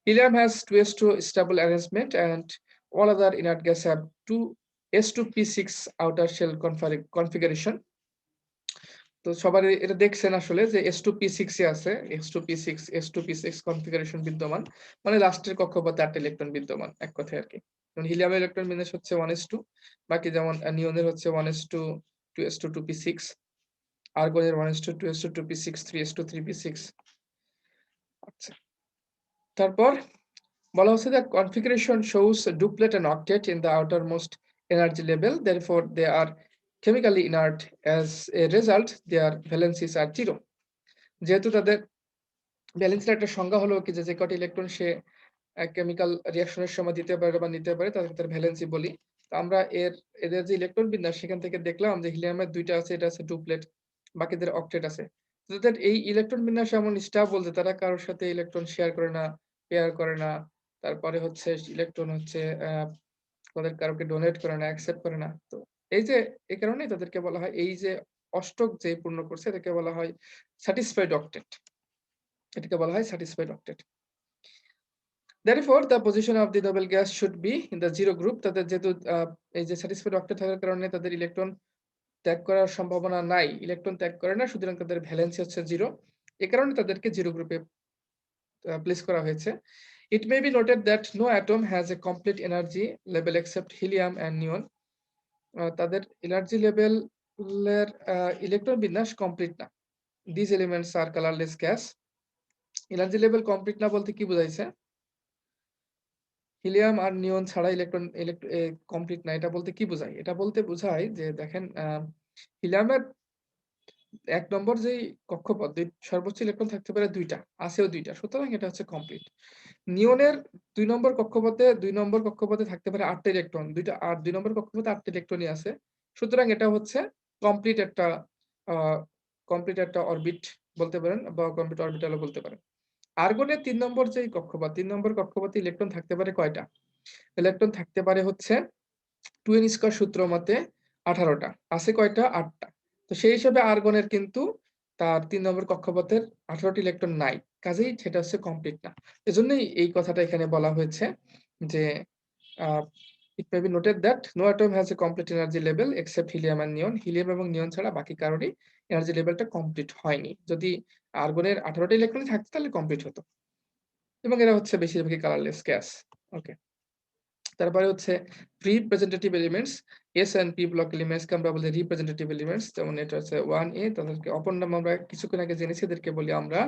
Helium has 2s2 stable arrangement and all other inert gas have 2s2p6 outer shell configuration. তো সবারই এটা দেখছেন আসলে যে s2p6 এ আছে s2p6 কনফিগারেশন বিদ্যমান। মানে লাস্টের কক্ষপথে ৮ টা ইলেকট্রন বিদ্যমান এক কথায় আরকি। যেমন হিলিয়ামের ইলেকট্রন বিন্যাস হচ্ছে 1s2 বাকি যেমন নিয়নের হচ্ছে 1s2 2s2 2p6 আর্গনের 1:2:2 2p6 3:3 3p6। আচ্ছা, তারপর বলা হচ্ছে that configuration shows a duplet and octet in the outermost energy level, therefore they are chemically inert. As a result, their valencies are 0. যেহেতু তাদের ভ্যালেন্সির একটা সংজ্ঞা হলো কি যে কটি ইলেকট্রন সে কেমিক্যাল রিঅ্যাকশনের সময় দিতে পারে বা নিতে পারে তাদেরকে তার ভ্যালেন্সি বলি। তো আমরা এদের যে ইলেকট্রন বিন্যাস সেখান থেকে দেখলাম যে হিলিয়ামের ২ টা আছে, এটা আছে ডুপ্লেট, বাকিদের অক্টেট আছে। তো তাদের এই ইলেকট্রন বিন্যাস এমন স্টেবল যে তারা কারোর সাথে ইলেকট্রন শেয়ার করে না, পেয়ার করে না। তারপরে হচ্ছে ইলেকট্রন হচ্ছে তাদের কারোকে ডোনেট করে না, অ্যাকসেপ্ট করে না। তো এই কারণেই তাদেরকে বলা হয়, এই যে অষ্টক যে পূর্ণ করছে এটাকে বলা হয় স্যাটিসফাইড অক্টেট। এটাকে বলা হয় satisfied octet. Therefore, the position of the noble gas should be in the zero group. তাদের যেহেতু এই যে স্যাটিসফাইড অক্টেট থাকার কারণে তাদের ইলেকট্রন ত্যাগ করার সম্ভাবনা নাই, ইলেকট্রন ত্যাগ করে না, সুতরাং তাদের ভ্যালেন্সি হচ্ছে 0। এ কারণে তাদেরকে 0 গ্রুপে প্লেস করা হয়েছে। It may be noted that no atom has a complete energy level except helium and neon. তাদের এনার্জি লেভেলের ইলেকট্রন বিন্যাস কমপ্লিট না। These elements are colorless gas. Energy level complete না বলতে কি বোঝাইছে? হিলিয়াম আর নিয়ন ছাড়া ইলেকট্রন কমপ্লিট না, এটা বলতে কি বোঝায়? এটা বলতে বোঝায় যে দেখেন হিলিয়ামের ১ নম্বর যেই কক্ষপথ সর্বোচ্চ ইলেকট্রন থাকতে পারে ২ টা, আছেও ২ টা। সুতরাং এটা হচ্ছে কমপ্লিট। নিয়নের ২ নম্বর কক্ষপথে থাকতে পারে ৮ টা ইলেকট্রন। ২ টা আর ২ নম্বর কক্ষপথে ৮ টা ইলেকট্রনই আছে। সুতরাং এটা হচ্ছে কমপ্লিট একটা আ কমপ্লিট একটা অরবিট বলতে পারেন বা কমপ্লিট অরবিটালও বলতে পারেন। আর্গনের ৩ নম্বর যেই কক্ষপথ, ৩ নম্বর কক্ষপথে ইলেকট্রন থাকতে পারে কয়টা? ইলেকট্রন থাকতে পারে হচ্ছে 2n স্কয়ার সূত্র মতে 18 টা। আছে কয়টা? 8 টা। তো সেই হিসাবে আর্গনের কিন্তু তার ৩ নম্বর কক্ষপথের 18 টি ইলেকট্রন নাই। কাজেই সেটা হচ্ছে কমপ্লিট না। এজন্যই এই কথাটা এখানে বলা হয়েছে যে আ it may be noted that no atom has a complete energy level except helium and neon. Helium এবং নিয়ন ছাড়া বাকি কারোরই এনার্জি লেভেলটা কমপ্লিট হয়নি। যদি আর্গনের 18 টা ইলেকট্রনই থাকতো তাহলে কমপ্লিট হতো। এবং এরা হচ্ছে বেশিরভাগই কালারলেস গ্যাস। ওকে। তারপরে হচ্ছে representative elements, S and P block elements কে আমরা বলি রিপ্রেজেন্টেটিভ এলিমেন্টস। যেমন এটা হচ্ছে 1A, তাদেরকে অপর নাম আমরা কিছুক্ষণ আগে জেনেছি, এদেরকে বলি আমরা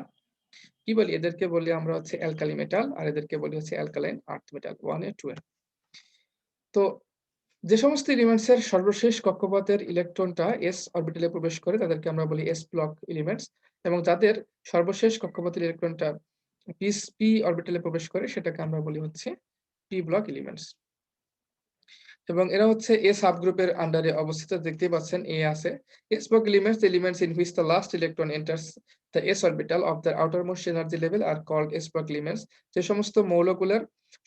কি বলি? এদেরকে বলি আমরা হচ্ছে অ্যালকালি মেটাল, আর এদেরকে বলি হচ্ছে alkaline earth metal 1A 2A। তো যে সমস্ত এলিমেন্টস এর সর্বশেষ কক্ষপথের ইলেকট্রনটা s অরবিটালে প্রবেশ করে তাদেরকে আমরা বলি s ব্লক এলিমেন্টস, এবং যাদের সর্বশেষ কক্ষপথের ইলেকট্রনটা p অরবিটালে প্রবেশ করে সেটাকে আমরা বলি হচ্ছে p ব্লক এলিমেন্টস। এবং এরা হচ্ছে A সাবগ্রুপের আন্ডারে অবস্থিত। দেখতেই পাচ্ছেন A আছে। S block elements in which the last electron enters the s orbital of their outermost energy level are called s block elements. যে সমস্ত মৌলগুলোর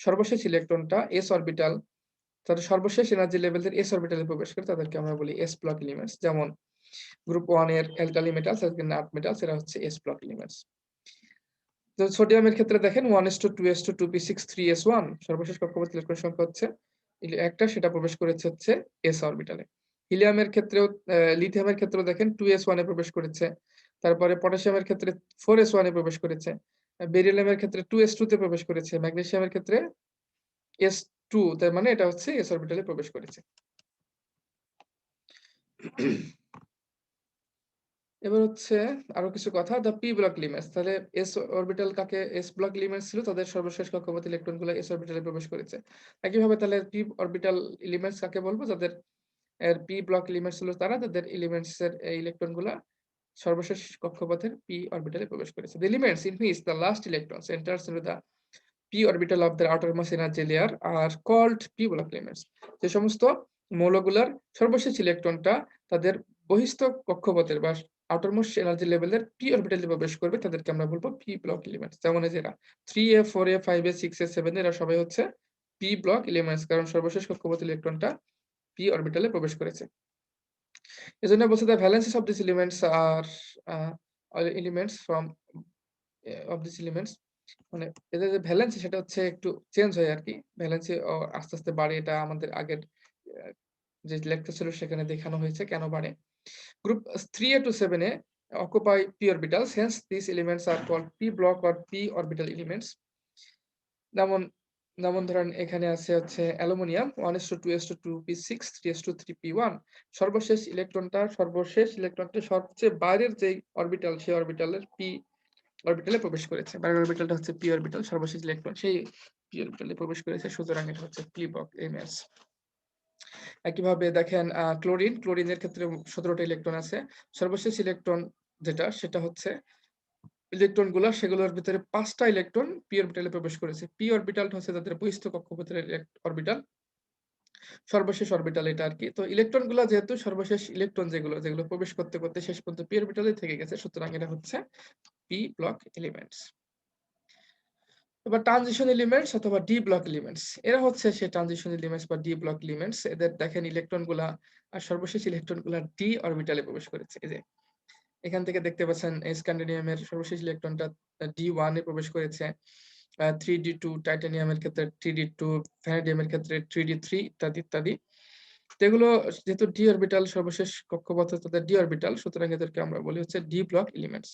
সর্বশেষ ইলেকট্রনটা s অরবিটাল, তাদের সর্বশেষ এনার্জি লেভেলের s অরবিটালে প্রবেশ করে তাদেরকে আমরা বলি s block elements। যেমন গ্রুপ 1 এর অ্যালকালি মেটালস আর আর্থ মেটালস, এরা হচ্ছে s block elements। তো সোডিয়ামের ক্ষেত্রে দেখেন 1:2 2p6 3s1 সর্বশেষ কক্ষপথের ইলেকট্রন সংখ্যা হচ্ছে একটা, সেটা প্রবেশ করেছে হচ্ছে s অরবিটালে। হিলিয়ামের ক্ষেত্রেও লিথিয়ামের ক্ষেত্রেও দেখেন 2s1 এ প্রবেশ করেছে। তারপরে পটাশিয়ামের ক্ষেত্রে 4s1 এ প্রবেশ করেছে। বেরিলিয়ামের ক্ষেত্রে 2s2 তে প্রবেশ করেছে। ম্যাগনেসিয়ামের ক্ষেত্রে s2, তার মানে এটা হচ্ছে s অরবিটালে প্রবেশ করেছে। এবার হচ্ছে আরো কিছু কথা, দ্য পি ব্লক এলিমেন্টস। তাহলে এস অরবিটাল কাকে এস ব্লক এলিমেন্টস ছিল, তাদের সর্বশেষ কক্ষপথ ইলেকট্রনগুলো এস অরবিটালে প্রবেশ করেছে। একইভাবে তাহলে পি অরবিটাল এলিমেন্টস কাকে বলবো? যাদের পি ব্লক এলিমেন্টস ছিল তারা, তাদের এলিমেন্টস এর এই ইলেকট্রনগুলা সর্বশেষ কক্ষপথের পি অরবিটালে প্রবেশ করেছে। The elements in which the last electrons enters into the p orbital of their outermost energy layer are called p block elements. যে সমস্ত মৌলগুলার সর্বশেষ ইলেকট্রনটা তাদের বহিস্থ কক্ষপথের বা আউটারমোস্ট এনার্জি লেভেলের p অরবিটালে প্রবেশ করবে তাদেরকে আমরা বলবো p block elements। যেমন এই যে এরা 3A 4A 5A 6A 7A, এরা সবাই হচ্ছে p block elements, কারণ সর্বশেষ কক্ষপথের ইলেকট্রনটা p অরবিটালে প্রবেশ করেছে। এজন্য বলছে the valences of these elements are elements from of these elements, মানে এদের যে ভ্যালেন্সি সেটা হচ্ছে একটু চেঞ্জ হয় আরকি। ভ্যালেন্সি আস্তে, আস্তে বাড়ে, এটা আমাদের আগের আ যে লেকচার ছিল সেখানে দেখানো হয়েছে কেন বাড়ে। Group 3A to 7A occupy p orbitals, hence these elements are called p block or p orbital elements. যেমন যেমন ধরেন এখানে আছে হচ্ছে অ্যালুমিনিয়াম 1:2:2p6 3:3p1 সর্বশেষ ইলেকট্রনটা সবচেয়ে বাইরের যেই অরবিটাল সেই অরবিটালের p অরবিটালে প্রবেশ করেছে। বাইরের অরবিটালটা হচ্ছে p অরবিটাল, সর্বশেষ ইলেকট্রন সেই p অরবিটালে প্রবেশ করেছে, সুতরাং এটা হচ্ছে p ব্লক ms। একইভাবে দেখেন ক্লোরিনের ক্ষেত্রে 17টা ইলেকট্রন আছে। সর্বশেষ ইলেকট্রন সেটা হচ্ছে ইলেকট্রনগুলা সেগুলোর ভিতরে 5টা ইলেকট্রন p অরবিটালে প্রবেশ করেছে। p অরবিটালটা হচ্ছে তাদের বহিস্থ কক্ষপথের অরবিটাল। সর্বশেষ অরবিটাল এটা আরকি। তো ইলেকট্রনগুলা যেহেতু সর্বশেষ ইলেকট্রন যেগুলো প্রবেশ করতে, করতে শেষ পর্যন্ত p অরবিটালেই থেকে গেছে, সুতরাং এটা হচ্ছে p ব্লক এলিমেন্টস। এবার ট্রানজিশন এলিমেন্টস অথবা ডি ব্লক এলিমেন্টস, এরা হচ্ছে সেই ট্রানজিশন এলিমেন্টস বা ডি ব্লক এলিমেন্টস। এদের দেখেন ইলেকট্রনগুলা আর সর্বশেষ ইলেকট্রনগুলা ডি অরবিটালে প্রবেশ করেছে। এই যে এখান থেকে দেখতে পাচ্ছেন স্ক্যান্ডিনিয়ামের সর্বশেষ ইলেকট্রনটা D1 এ প্রবেশ করেছে। 3d2 টাইটানিয়ামের ক্ষেত্রে 3d2, ভ্যানাডিয়ামের ক্ষেত্রে 3d3 ইত্যাদি ইত্যাদি। তো এগুলো যেহেতু ডি অরবিটাল সর্বশেষ কক্ষপথে তাদের ডি অরবিটাল, সুতরাং এদেরকে আমরা বলি হচ্ছে ডি ব্লক এলিমেন্টস।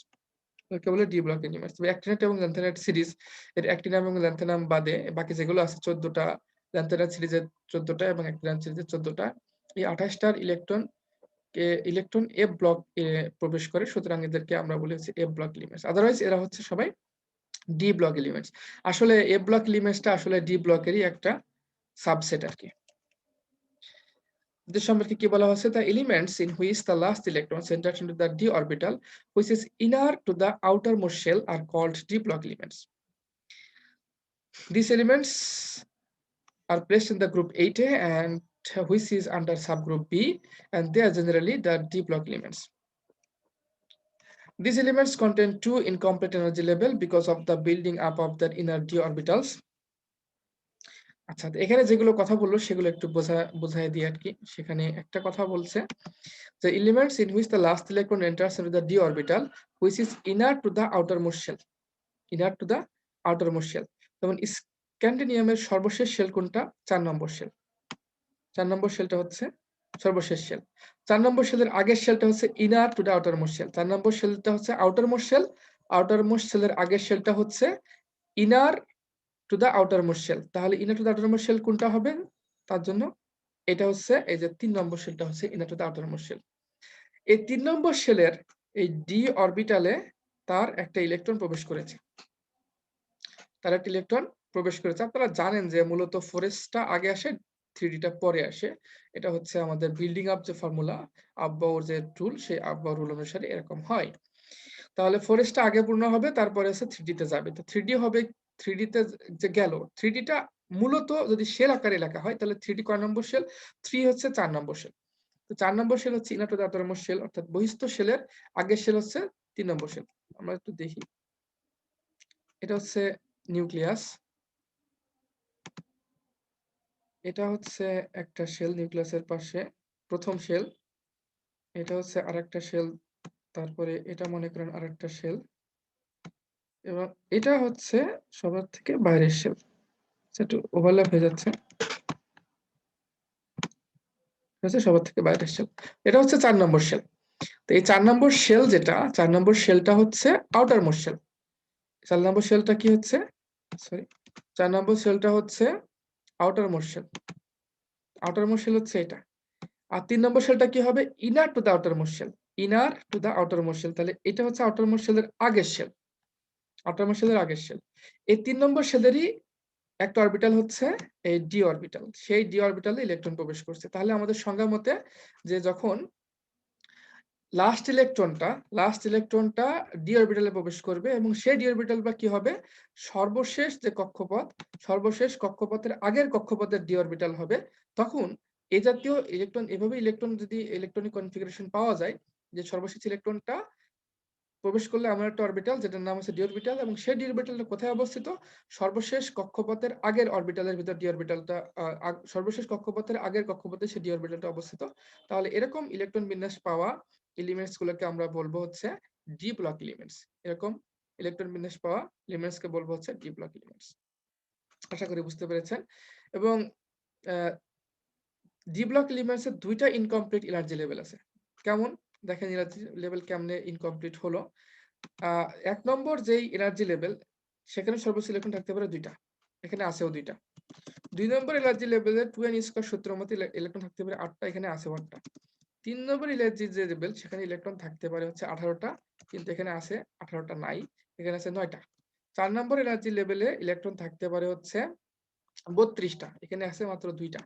এদেরকে বলে ডি ব্লক এলিমেন্টস। তবে অ্যাক্টিনাইট এবং ল্যান্থেনাইট সিরিজ এর অ্যাক্টিনাম এবং ল্যান্থেনাম বাদে বাকি যেগুলো আছে 14টা, ল্যান্থেনাইট সিরিজের 14টা এবং অ্যাক্টিনাইট সিরিজের 14টা, এই 28টার ইলেকট্রন এফ ব্লক এ প্রবেশ করে, সুতরাং এদেরকে আমরা বলি হচ্ছে এফ ব্লক এলিমেন্টস। আদারওয়াইজ এরা হচ্ছে সবাই ডি ব্লক এলিমেন্টস। আসলে এফ ব্লক এলিমেন্টসটা আসলে ডি ব্লকেরই একটা সাবসেট আরকি। এদের সম্পর্কে কি বলা হচ্ছে? The elements in which the last electron enters into the d orbital which is inner to the outermost shell are called d block elements. These elements are placed in the group 8A and which is under subgroup B, and they are generally the d block elements. These elements contain two incomplete energy level because of the building up of their inner d orbitals. আচ্ছা, এখানে যেগুলো কথা বললো সেগুলো একটু বোঝায় দিই আরকি। সেখানে একটা কথা বলছে যে elements in which the last electron enters into the d orbital which is inner to the outermost shell. Inner to the outermost shell. যেমন স্ক্যান্ডিনিয়ামের সর্বশেষ শেল কোনটা? 4 নম্বর শেল। 4 নম্বর শেলটা হচ্ছে সর্বশেষ শেল। 4 নম্বর শেলের আগের শেলটা হচ্ছে inner to the outermost shell. 4 number শেলটা হচ্ছে আউটারমোস্ট শেল। আউটারমোস্ট শেলের আগের শেলটা হচ্ছে inner to the outermost shell. তাহলে inner to the outermost shell কোনটা হবে? তার জন্য এটা হচ্ছে এই যে 3 নম্বর শেলটা হচ্ছে inner to the outermost shell. এই 3 নম্বর শেলের এই ডি অরবিটালে তার একটা ইলেকট্রন প্রবেশ করেছে। আপনারা জানেন যে মূলত 4s টা আগে আসে, 3d টা পরে আসে। এটা হচ্ছে আমাদের বিল্ডিং আপ যে ফর্মুলা, আফবাউর যে রুল, সেই আফবাউ রুল অনুসারে এরকম হয়। তাহলে 4s টা আগে পূর্ণ হবে, তারপরে আছে 3d তে যাবে। তো 3d হবে, 3d তে যে গেল, 3d টা মূলত যদি শেল আকারে লেখা হয় তাহলে 3d কয় নম্বর শেল? 3 হচ্ছে 4 নম্বর শেল। তো 4 নম্বর শেল হচ্ছে inner to the outermost shell, অর্থাৎ বহিস্থ শেলের আগের শেল হচ্ছে 3 নম্বর শেল। আমরা একটু দেখি। এটা হচ্ছে নিউক্লিয়াস। এটা হচ্ছে একটা শেল নিউক্লিয়াসের পাশে, প্রথম শেল। এটা হচ্ছে আরেকটা শেল, তারপরে এটা মনে করেন আরেকটা শেল, এবং এটা হচ্ছে সবার থেকে বাইরের শেল। একটু ওভারল্যাপ হয়ে যাচ্ছে। হচ্ছে সবার থেকে বাইরের শেল। এটা হচ্ছে 4 নম্বর শেল। তো এই 4 নম্বর শেল যেটা, 4 নম্বর শেলটা হচ্ছে আউটার মোস্ট শেল। 4 নম্বর শেলটা কি হচ্ছে? সরি, 4 নম্বর শেলটা হচ্ছে outermost shell. Outermost shell হচ্ছে এটা। আর 3 নম্বর শেলটা কি হবে? Inner to the outermost shell. Inner to the outermost shell. তাহলে এটা হচ্ছে আউটারমোস্ট শেলের আগের শেল। আউটারমোস্ট শেলের আগের শেল। এই 3 নম্বর শেলেরই একটা অরবিটাল হচ্ছে এই ডি অরবিটাল। সেই ডি অরবিটালে ইলেকট্রন প্রবেশ করছে। তাহলে আমাদের সংজ্ঞা মতে যে যখন লাস্ট ইলেকট্রনটা ডি অরবিটালে প্রবেশ করবে এবং সেই ডি অরবিটালটা কি হবে? সর্বশেষ যে কক্ষপথ, সর্বশেষ কক্ষপথের আগের কক্ষপথের ডি অরবিটাল হবে। তখন এই জাতীয় ইলেকট্রন, এভাবে ইলেকট্রন যদি ইলেকট্রনিক কনফিগারেশন পাওয়া যায় যে সর্বশেষ ইলেকট্রনটা প্রবেশ করলে এমন একটা অরবিটাল যেটার নাম হচ্ছে ডি অরবিটাল, এবং সেই ডি অরবিটালটা কোথায় অবস্থিত? সর্বশেষ কক্ষপথের আগের অরবিটালের ভিতর ডি অরবিটালটা, সর্বশেষ কক্ষপথের আগের কক্ষপথে সেই ডি অরবিটালটা অবস্থিত। তাহলে এরকম ইলেকট্রন বিন্যাস পাওয়া এলিমেন্টস গুলোকে আমরা বলবো হচ্ছে ডি ব্লক এলিমেন্টস। এরকম ইলেকট্রন বিন্যাস পাওয়া এলিমেন্টস কে বলবো হচ্ছে ডি ব্লক এলিমেন্টস। আশা করি বুঝতে পেরেছেন। এবং ডি ব্লক এলিমেন্টস এর দুইটা ইনকমপ্লিট এনার্জি লেভেল আছে। কেমন? দেখেন এনার্জি লেভেল কেমনে ইনকমপ্লিট হলো। 1 নম্বর যেই এনার্জি লেভেল, সেখানে সর্বোচ্চ ইলেকট্রন থাকতে পারে 2টা। এখানে আছেও ২ টা। ২ নম্বর এনার্জি লেভেলে 2n স্কয়ার সূত্র মতে ইলেকট্রন থাকতে পারে 8 টা, এখানে আছে 1 টা। ৩ নম্বর এনার্জি যে লেভেল সেখানে ইলেকট্রন থাকতে পারে হচ্ছে 18 টা, কিন্তু এখানে আছে 18 টা নাই, এখানে আছে 9 টা। ৪ নম্বর এনার্জি লেভেলে ইলেকট্রন থাকতে পারে হচ্ছে 32 টা, এখানে আছে মাত্র ২ টা।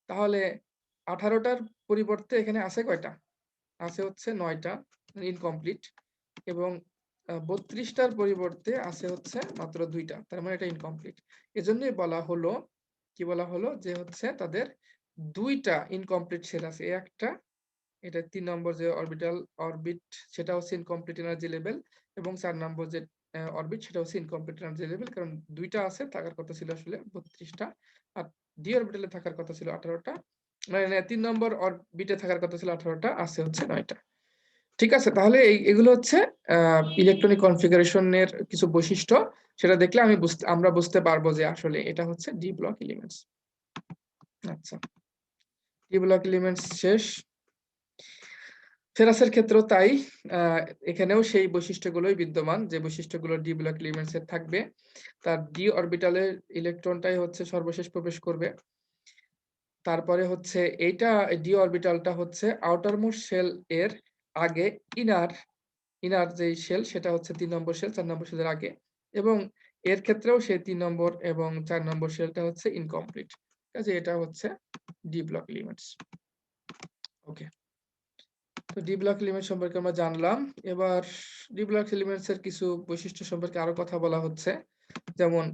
তাহলে 18 টার পরিবর্তে এখানে আছে কয়টা? আছে হচ্ছে ৯ টা, ইনকমপ্লিট। এবং ৩২ টার পরিবর্তে আছে হচ্ছে মাত্র ২ টা। তার মানে এটা ইনকমপ্লিট। এজন্যই বলা হলো, কি বলা হলো? যে হচ্ছে তাদের ২ টা ইনকমপ্লিট শেল আছে। এই একটা, এটা ৩ নম্বর যে অরবিট সেটা হচ্ছে ইনকমপ্লিট এনার্জি লেভেল, এবং ৪ নম্বর যে অরবিট সেটা হচ্ছে ইনকমপ্লিট এনার্জি লেভেল। কারণ ২ টা আছে, থাকার কথা ছিল আসলে ৩২ টা। আর ডি অরবিটালে থাকার কথা ছিল 18 টা। মানে ৩ নম্বর অরবিটে থাকার কথা ছিল 18 টা, আছে হচ্ছে ৯ টা। ঠিক আছে? তাহলে এগুলো হচ্ছে ইলেকট্রনিক কনফিগারেশন এর কিছু বৈশিষ্ট্য। সেটা দেখলে আমরা বুঝতে পারবো যে আসলে এটা হচ্ছে ডি ব্লক এলিমেন্টস। আচ্ছা। ডি ব্লক এলিমেন্টস শেষ। ফেরাসের ক্ষেত্রেও তাই। আ এখানেও সেই বৈশিষ্ট্যগুলোই বিদ্যমান, যে বৈশিষ্ট্যগুলো ডি ব্লক এলিমেন্টস এর থাকবে। তার ডি অরবিটালে ইলেকট্রনটাই হচ্ছে সর্বশেষ প্রবেশ করবে। তারপরে হচ্ছে এইটা, ডি অরবিটালটা হচ্ছে আউটার মোস্ট শেল এর আগে ইনার যেই শেল সেটা হচ্ছে ৩ নম্বর শেল ৪ নম্বর শেলের আগে, এবং এর ক্ষেত্রেও সেই ৩ নম্বর এবং ৪ নম্বর শেলটা হচ্ছে ইনকমপ্লিট। কাজে এটা হচ্ছে ডি ব্লক এলিমেন্টস। ওকে। তো ডি ব্লক এলিমেন্ট সম্পর্কে আমরা জানলাম। এবার ডি ব্লক এলিমেন্টস এর কিছু বৈশিষ্ট্য সম্পর্কে আরো কথা বলা হচ্ছে। যেমন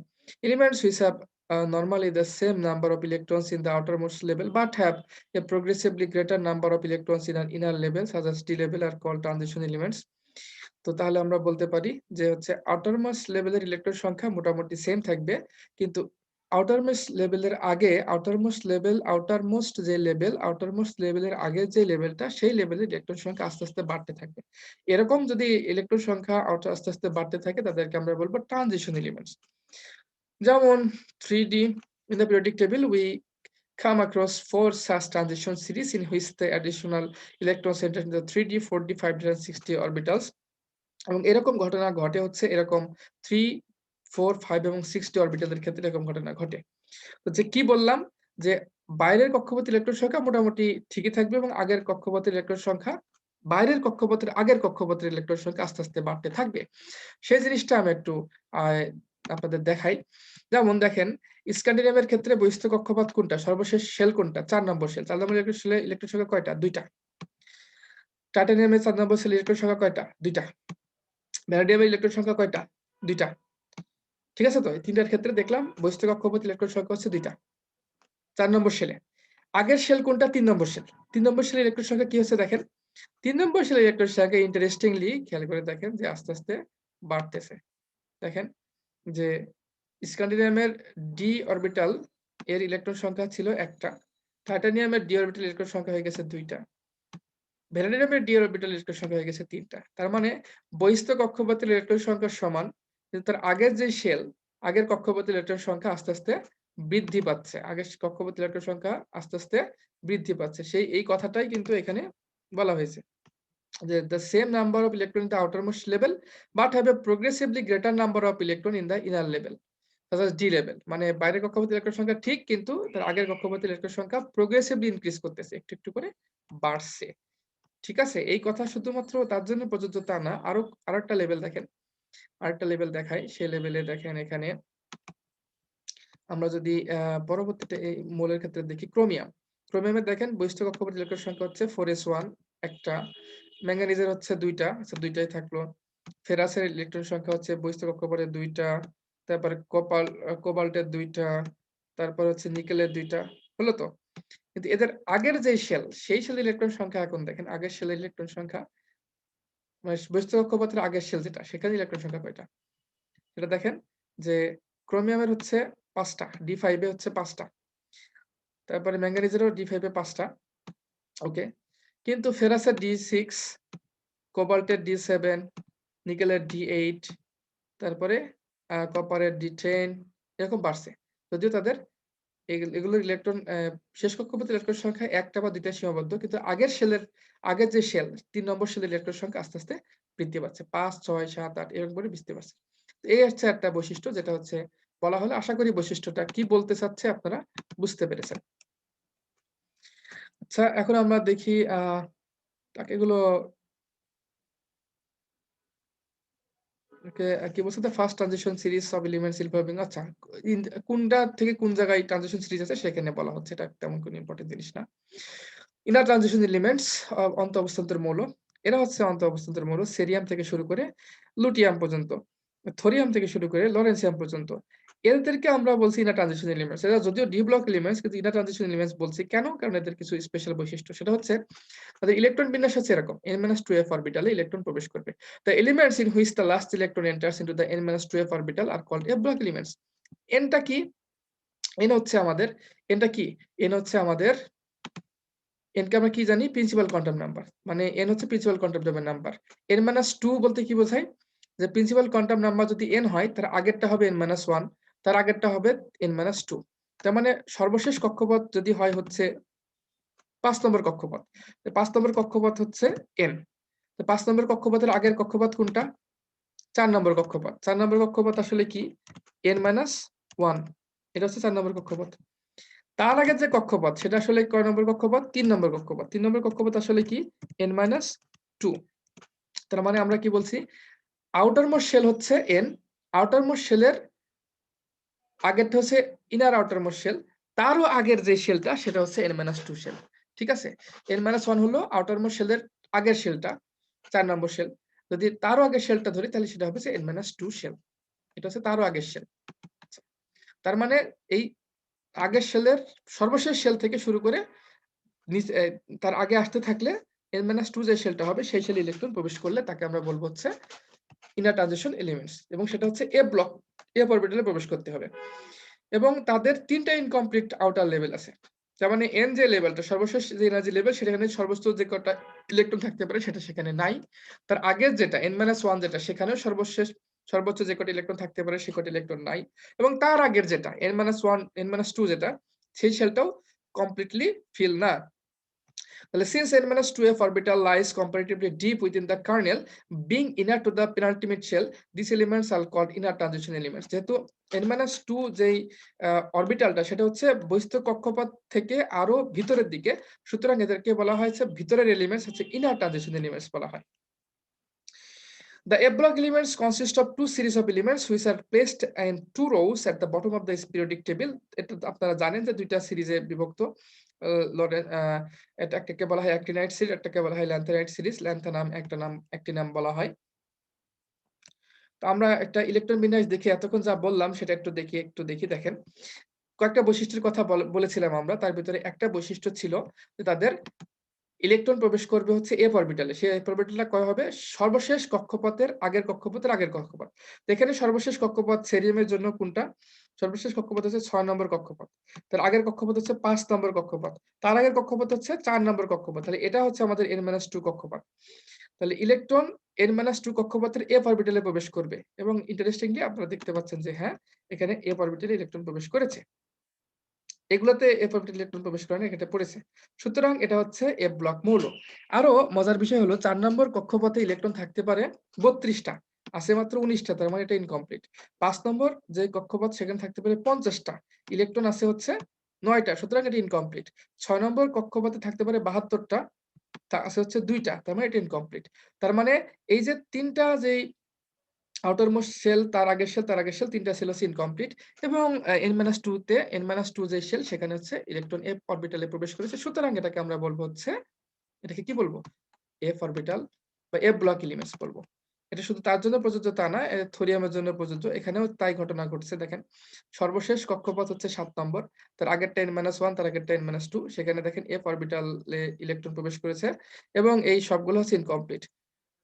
elements which have normally the same number of electrons in the outermost level but have a progressively greater number of electrons in an inner level such as d level are called transition elements. তো তাহলে আমরা বলতে পারি যে হচ্ছে আউটারমোস্ট লেভেলের ইলেকট্রন সংখ্যা মোটামুটি সেম থাকবে, কিন্তু আউটারমোস্ট লেভেলের আগে যে লেভেলটা সেই লেভেলের ইলেকট্রন সংখ্যা আস্তে আস্তে বাড়তে থাকবে। এরকম যদি ইলেকট্রন সংখ্যা আস্তে আস্তে বাড়তে থাকে তাদেরকে আমরা বলবো ট্রানজিশন এলিমেন্টস। যেমন 3D in the periodic table we come across 4 such transition series in which the additional electrons enter into 3D, 4D, 5D and 6D orbitals. এবং এরকম ঘটনা ঘটে হচ্ছে এরকম 3, 4, 5 এবং 6D অরবিটালের ক্ষেত্রে এরকম ঘটনা ঘটে। তো যে কি বললাম, যে বাইরের কক্ষপথের ইলেকট্রন সংখ্যা মোটামুটি ঠিকই থাকবে, এবং আগের কক্ষপথের ইলেকট্রন সংখ্যা বাইরের কক্ষপথের আগের কক্ষপথের ইলেকট্রন সংখ্যা আস্তে আস্তে বাড়তে থাকবে। সেই জিনিসটা আমি একটু আপনাদের দেখাই। যেমন দেখেন, স্ক্যান্ডিনেভিয়ার ক্ষেত্রে বহিস্থ কক্ষপথ কোনটা? সর্বশেষ শেল কোনটা? ৪ নম্বর শেল। ৪ নম্বর ইলেকট্রন সংখ্যা কয়টা? ২ টা। টাইটানিয়ামের ৪ নম্বর শেলের ইলেকট্রন সংখ্যা কয়টা? ২ টা। ভ্যানাডিয়ামের ইলেকট্রন সংখ্যা কয়টা? ২ টা। ঠিক আছে তো? এই ৩ টার ক্ষেত্রে দেখলাম বহিস্থ কক্ষপথ ইলেকট্রন সংখ্যা হচ্ছে ২ টা। ৪ নম্বর শেলে। আগের শেল কোনটা? ৩ নম্বর শেল। ৩ নম্বর শেলের ইলেকট্রন সংখ্যা কি হচ্ছে দেখেন। ৩ নম্বর শেলের ইলেকট্রন সংখ্যা ইন্টারেস্টিংলি খেয়াল করে দেখেন যে আস্তে আস্তে বাড়তেছে। দেখেন যে স্ক্যান্ডিনাভিয়ামের ডি অরবিটাল এর ইলেকট্রন সংখ্যা ছিল ১ টা। টাইটানিয়ামের ডি অরবিটাল ইলেকট্রন সংখ্যা হয়ে গেছে ২ টা। ভ্যানাডিয়ামের ডি অরবিটাল ইলেকট্রন সংখ্যা হয়ে গেছে ৩ টা। তার মানে বহিস্থ কক্ষপথের ইলেকট্রন সংখ্যা সমান, কিন্তু তার আগের যে শেল, আগের কক্ষপথের ইলেকট্রন সংখ্যা আস্তে আস্তে বৃদ্ধি পাচ্ছে। আগের কক্ষপথের ইলেকট্রন সংখ্যা আস্তে আস্তে বৃদ্ধি পাচ্ছে। এই কথাটাই কিন্তু এখানে বলা হয়েছে। যে the same number of electron in the outermost level but have a progressively greater number of electron in the inner level such as d level. মানে বাইরের কক্ষপথের ইলেকট্রন সংখ্যা ঠিক, কিন্তু তার আগের কক্ষপথের ইলেকট্রন সংখ্যা progressively ইনক্রিজ করতেছে, একটু একটু করে বাড়ছে। ঠিক আছে? এই কথা শুধুমাত্র তার জন্য প্রযোজ্য তা না। আরেকটা লেভেল দেখেন। আরেকটা লেভেল দেখাই। সেই লেভেলে দেখেন এখানে আমরা যদি পরবর্তীতে এই মৌলের ক্ষেত্রে দেখি ক্রোমিয়াম। ক্রোমিয়ামের দেখেন বহিস্থ কক্ষপথের ইলেকট্রন সংখ্যা হচ্ছে 4s1 একটা। ম্যাঙ্গানিজের হচ্ছে ২ টা, আচ্ছা ২ টাই থাকলো। ফেরাসের ইলেকট্রন সংখ্যা হচ্ছে বহিস্থ কক্ষপথে ২ টা। তারপরে কোবাল্টের ২ টা। তারপর হচ্ছে নিকেলের ২ টা। হলো তো? কিন্তু এদের আগের যে শেল, সেই শেলের ইলেকট্রন সংখ্যা এখন দেখেন। আগের শেলের ইলেকট্রন সংখ্যা, মানে বহিস্থ কক্ষপথের আগের শেল যেটা, সেখানে ইলেকট্রন সংখ্যা কয়টা? সেটা দেখেন যে ক্রোমিয়ামের হচ্ছে ৫ টা, D5 এ হচ্ছে ৫ টা। তারপরে ম্যাঙ্গানিজেরও D5 এ ৫ টা। ওকে। কিন্তু ফেরাসের D6, কোবাল্টের D7, নিকেলের D8, তারপরে কপারের D10 এরকম বাড়ছে। যদিও তাদের এগুলোর ইলেকট্রন শেষ কক্ষপথের ইলেকট্রন সংখ্যা ১ টা বা ২ টায় সীমাবদ্ধ। কিন্তু আগের যে শেল ৩ নম্বর শেলের ইলেকট্রন সংখ্যা আস্তে আস্তে বৃদ্ধি পাচ্ছে। ৫, ৬, ৭, ৮ এরকম করে বৃদ্ধি পাচ্ছে। এই হচ্ছে একটা বৈশিষ্ট্য, যেটা হচ্ছে বলা হলে আশা করি বৈশিষ্ট্যটা কি বলতে চাচ্ছে আপনারা বুঝতে পেরেছেন। আচ্ছা, এখন আমরা দেখি তাকে এগুলো ওকে কি বলছে? The first transition series of elements involving আচ্ছা, ইন কোনটা থেকে কোন জায়গায় ট্রানজিশন সিরিজ আছে সেখানে বলা হচ্ছে। এটা তেমন কোনো ইম্পোর্টেন্ট জিনিস না। ইনার ট্রানজিশন এলিমেন্টস অন্ত অবস্থান্তর মৌল। এরা হচ্ছে অন্ত অবস্থান্তর মৌল সেরিয়াম থেকে শুরু করে লুটিয়াম পর্যন্ত, থোরিয়াম থেকে শুরু করে লরেন্সিয়াম পর্যন্ত। এদেরকে আমরা বলছি ইনার ট্রানজিশন এলিমেন্টস। এরা যদিও ডি ব্লক এলিমেন্টস কিন্তু ইনার ট্রানজিশন এলিমেন্টস বলছি কেন? কারণ এদের কিছু স্পেশাল বৈশিষ্ট্য। সেটা হচ্ছে তাদের ইলেকট্রন বিন্যাস হচ্ছে এরকম n-2f অরবিটালে ইলেকট্রন প্রবেশ করবে। The elements in which the last electron enters into the n-2f orbital are called f block elements. n টা কি? n হচ্ছে আমাদের n টা কি? n হচ্ছে আমাদের n কে আমরা কি জানি? Principal quantum number. মানে n হচ্ছে প্রিন্সিপাল কোয়ান্টাম নাম্বার। n-2 বলতে কি বোঝায়? যে প্রিন্সিপাল কোয়ান্টাম নাম্বার যদি n হয় তার আগেরটা হবে n-1, তার আগেরটা হবে n-2। তার মানে সর্বশেষ কক্ষপথ যদি হয় হচ্ছে ৫ নম্বর কক্ষপথ। ৫ নম্বর কক্ষপথ হচ্ছে n। তো ৫ নম্বর কক্ষপথের আগের কক্ষপথ কোনটা? ৪ নম্বর কক্ষপথ। ৪ নম্বর কক্ষপথ আসলে কি? n-1 এটা হচ্ছে ৪ নম্বর কক্ষপথ। তার আগের যে কক্ষপথ সেটা আসলে কয় নম্বর কক্ষপথ? ৩ নম্বর কক্ষপথ। ৩ নম্বর কক্ষপথ আসলে কি? n-2 তার মানে আমরা কি বলছি? আউটার মোস্ট শেল হচ্ছে n, আউটার মোস্ট শেলের আগেরটা হচ্ছে ইনার আউটার মোস্ট শেল, তারও আগের যে শেলটা সেটা হচ্ছে n-2 শেল। ঠিক আছে? n-1 হলো আউটার মোস্ট শেলের আগের শেলটা, ৪ নম্বর শেল। যদি তারও আগের শেলটা ধরি তাহলে সেটা হবে যে n-2 শেল। এটা হচ্ছে তারও আগের শেল। তার মানে এই আগের শেলের সর্বশেষ শেল থেকে শুরু করে তার আগে আসতে থাকলে n-2 যে শেলটা হবে সেই শেলে ইলেকট্রন প্রবেশ করলে তাকে আমরা বলব হচ্ছে ইনার ট্রানজিশন এলিমেন্টস এবং সেটা হচ্ছে এফ ব্লক, এফ অরবিটালে প্রবেশ করতে হবে। এবং তাদের ৩ টা ইনকমপ্লিট আউটার লেভেল আছে। তার মানে n যে লেভেলটা সর্বশেষ যে এনার্জি লেভেল সেখানে সর্বোচ্চ যে কটা ইলেকট্রন থাকতে পারে সেটা সেখানে নাই। তার আগের যেটা n-1 যেটা সেখানেও সর্বোচ্চ যে কটা ইলেকট্রন থাকতে পারে সে কটা ইলেকট্রন নাই। এবং তার আগের যেটা n-1 n-2 যেটা সেই শেলটাও কমপ্লিটলি ফিল না। তাহলে since n-2f orbital lies comparatively deep within the kernel, being inner to the penultimate shell, these elements are called inner transition elements. যেহেতু n-2 যেই অরবিটালটা সেটা হচ্ছে বহিস্থ কক্ষপথ থেকে আরো ভিতরের দিকে, সুতরাং এদেরকে বলা হয়েছে ভিতরের এলিমেন্টস হচ্ছে inner transition elements বলা হয়। The F block elements consist of two series of elements which are placed in two rows at the bottom of the periodic table. এটা আপনারা জানেন যে দুইটা সিরিজে বিভক্ত। একটাকে বলা হয় অ্যাক্টিনাইট সিরিজ, একটাকে বলা হয় ল্যান্থানাইট সিরিজ। ল্যান্থানাম একটা নাম, অ্যাক্টিনাম বলা হয়। তো আমরা একটা ইলেকট্রন বিন্যাস দেখে এতক্ষণ যা বললাম সেটা একটু দেখি দেখেন। কয়েকটা বৈশিষ্ট্যের কথা বলেছিলাম আমরা। তার ভিতরে একটা বৈশিষ্ট্য ছিল যে তাদের ইলেকট্রন প্রবেশ করবে হচ্ছে এফ অরবিটালে। সেই এফ অরবিটালটা কয় হবে? সর্বশেষ কক্ষপথের আগের কক্ষপথের আগের কক্ষপথ। তো এখানে সর্বশেষ কক্ষপথ সেরিয়ামের জন্য কোনটা? সর্বশেষ কক্ষপথ হচ্ছে ৬ নম্বর কক্ষপথ। তার আগের কক্ষপথ হচ্ছে ৫ নম্বর কক্ষপথ। তার আগের কক্ষপথ হচ্ছে ৪ নম্বর কক্ষপথ। তাহলে এটা হচ্ছে আমাদের n-2 কক্ষপথ। তাহলে ইলেকট্রন n-2 কক্ষপথের এফ অরবিটালে প্রবেশ করবে এবং ইন্টারেস্টিংলি আপনারা দেখতে পাচ্ছেন যে হ্যাঁ, এখানে এফ অরবিটালে ইলেকট্রন প্রবেশ করেছে। এগুলোতে এফ অরবিটাল ইলেকট্রন প্রবেশ করে না, এটা পড়েছে। সুতরাং এটা হচ্ছে এফ ব্লক মৌল। আরো মজার বিষয় হলো ৪ নম্বর কক্ষপথে ইলেকট্রন থাকতে পারে ৩২ টা, আছে মাত্র ১৯ টা, তার মানে এটা ইনকমপ্লিট। ৫ নম্বর যে কক্ষপথ সেখানে থাকতে পারে ৫০ টা, ইলেকট্রন আছে হচ্ছে ৯ টা, সুতরাং এটা ইনকমপ্লিট। ৬ নম্বর কক্ষপথে থাকতে পারে ৭২ টা, তা আছে হচ্ছে ২ টা, তার মানে এটা ইনকমপ্লিট। তার মানে এই যে ৩ টা যেই আউটার মোস্ট শেল, তার আগের শেল ৩ টা সেল হচ্ছে ইনকমপ্লিট এবং n-2 যে শেল সেখানে হচ্ছে ইলেকট্রন f অরবিটালে প্রবেশ করেছে। সুতরাং এটাকে আমরা বলব হচ্ছে, এটাকে কি বলবো? f অরবিটাল বা f ব্লক এলিমেন্টস বলবো। এটা শুধু তার জন্য প্রযোজ্য তা না, থোরিয়ামের জন্য প্রযোজ্য। এখানেও তাই ঘটনা ঘটছে দেখেন। সর্বশেষ কক্ষপথ হচ্ছে ৭ নম্বর। তার আগেরটা n-1, তার আগেরটা n-2, সেখানে দেখেন f অরবিটালে ইলেকট্রন প্রবেশ করেছে এবং এই সবগুলো হচ্ছে ইনকমপ্লিট।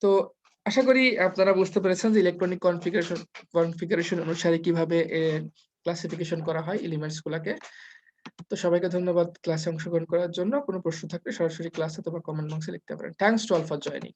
তো আশা করি আপনারা বুঝতে পেরেছেন যে ইলেকট্রনিক কনফিগারেশন অনুসারে কিভাবে ক্লাসিফিকেশন করা হয় এলিমেন্টস গুলাকে। তো সবাইকে ধন্যবাদ ক্লাসে অংশগ্রহণ করার জন্য। কোনো প্রশ্ন থাকলে সরাসরি ক্লাসে অথবা কমেন্ট বক্সে লিখতে পারেন। Thanks to all for joining.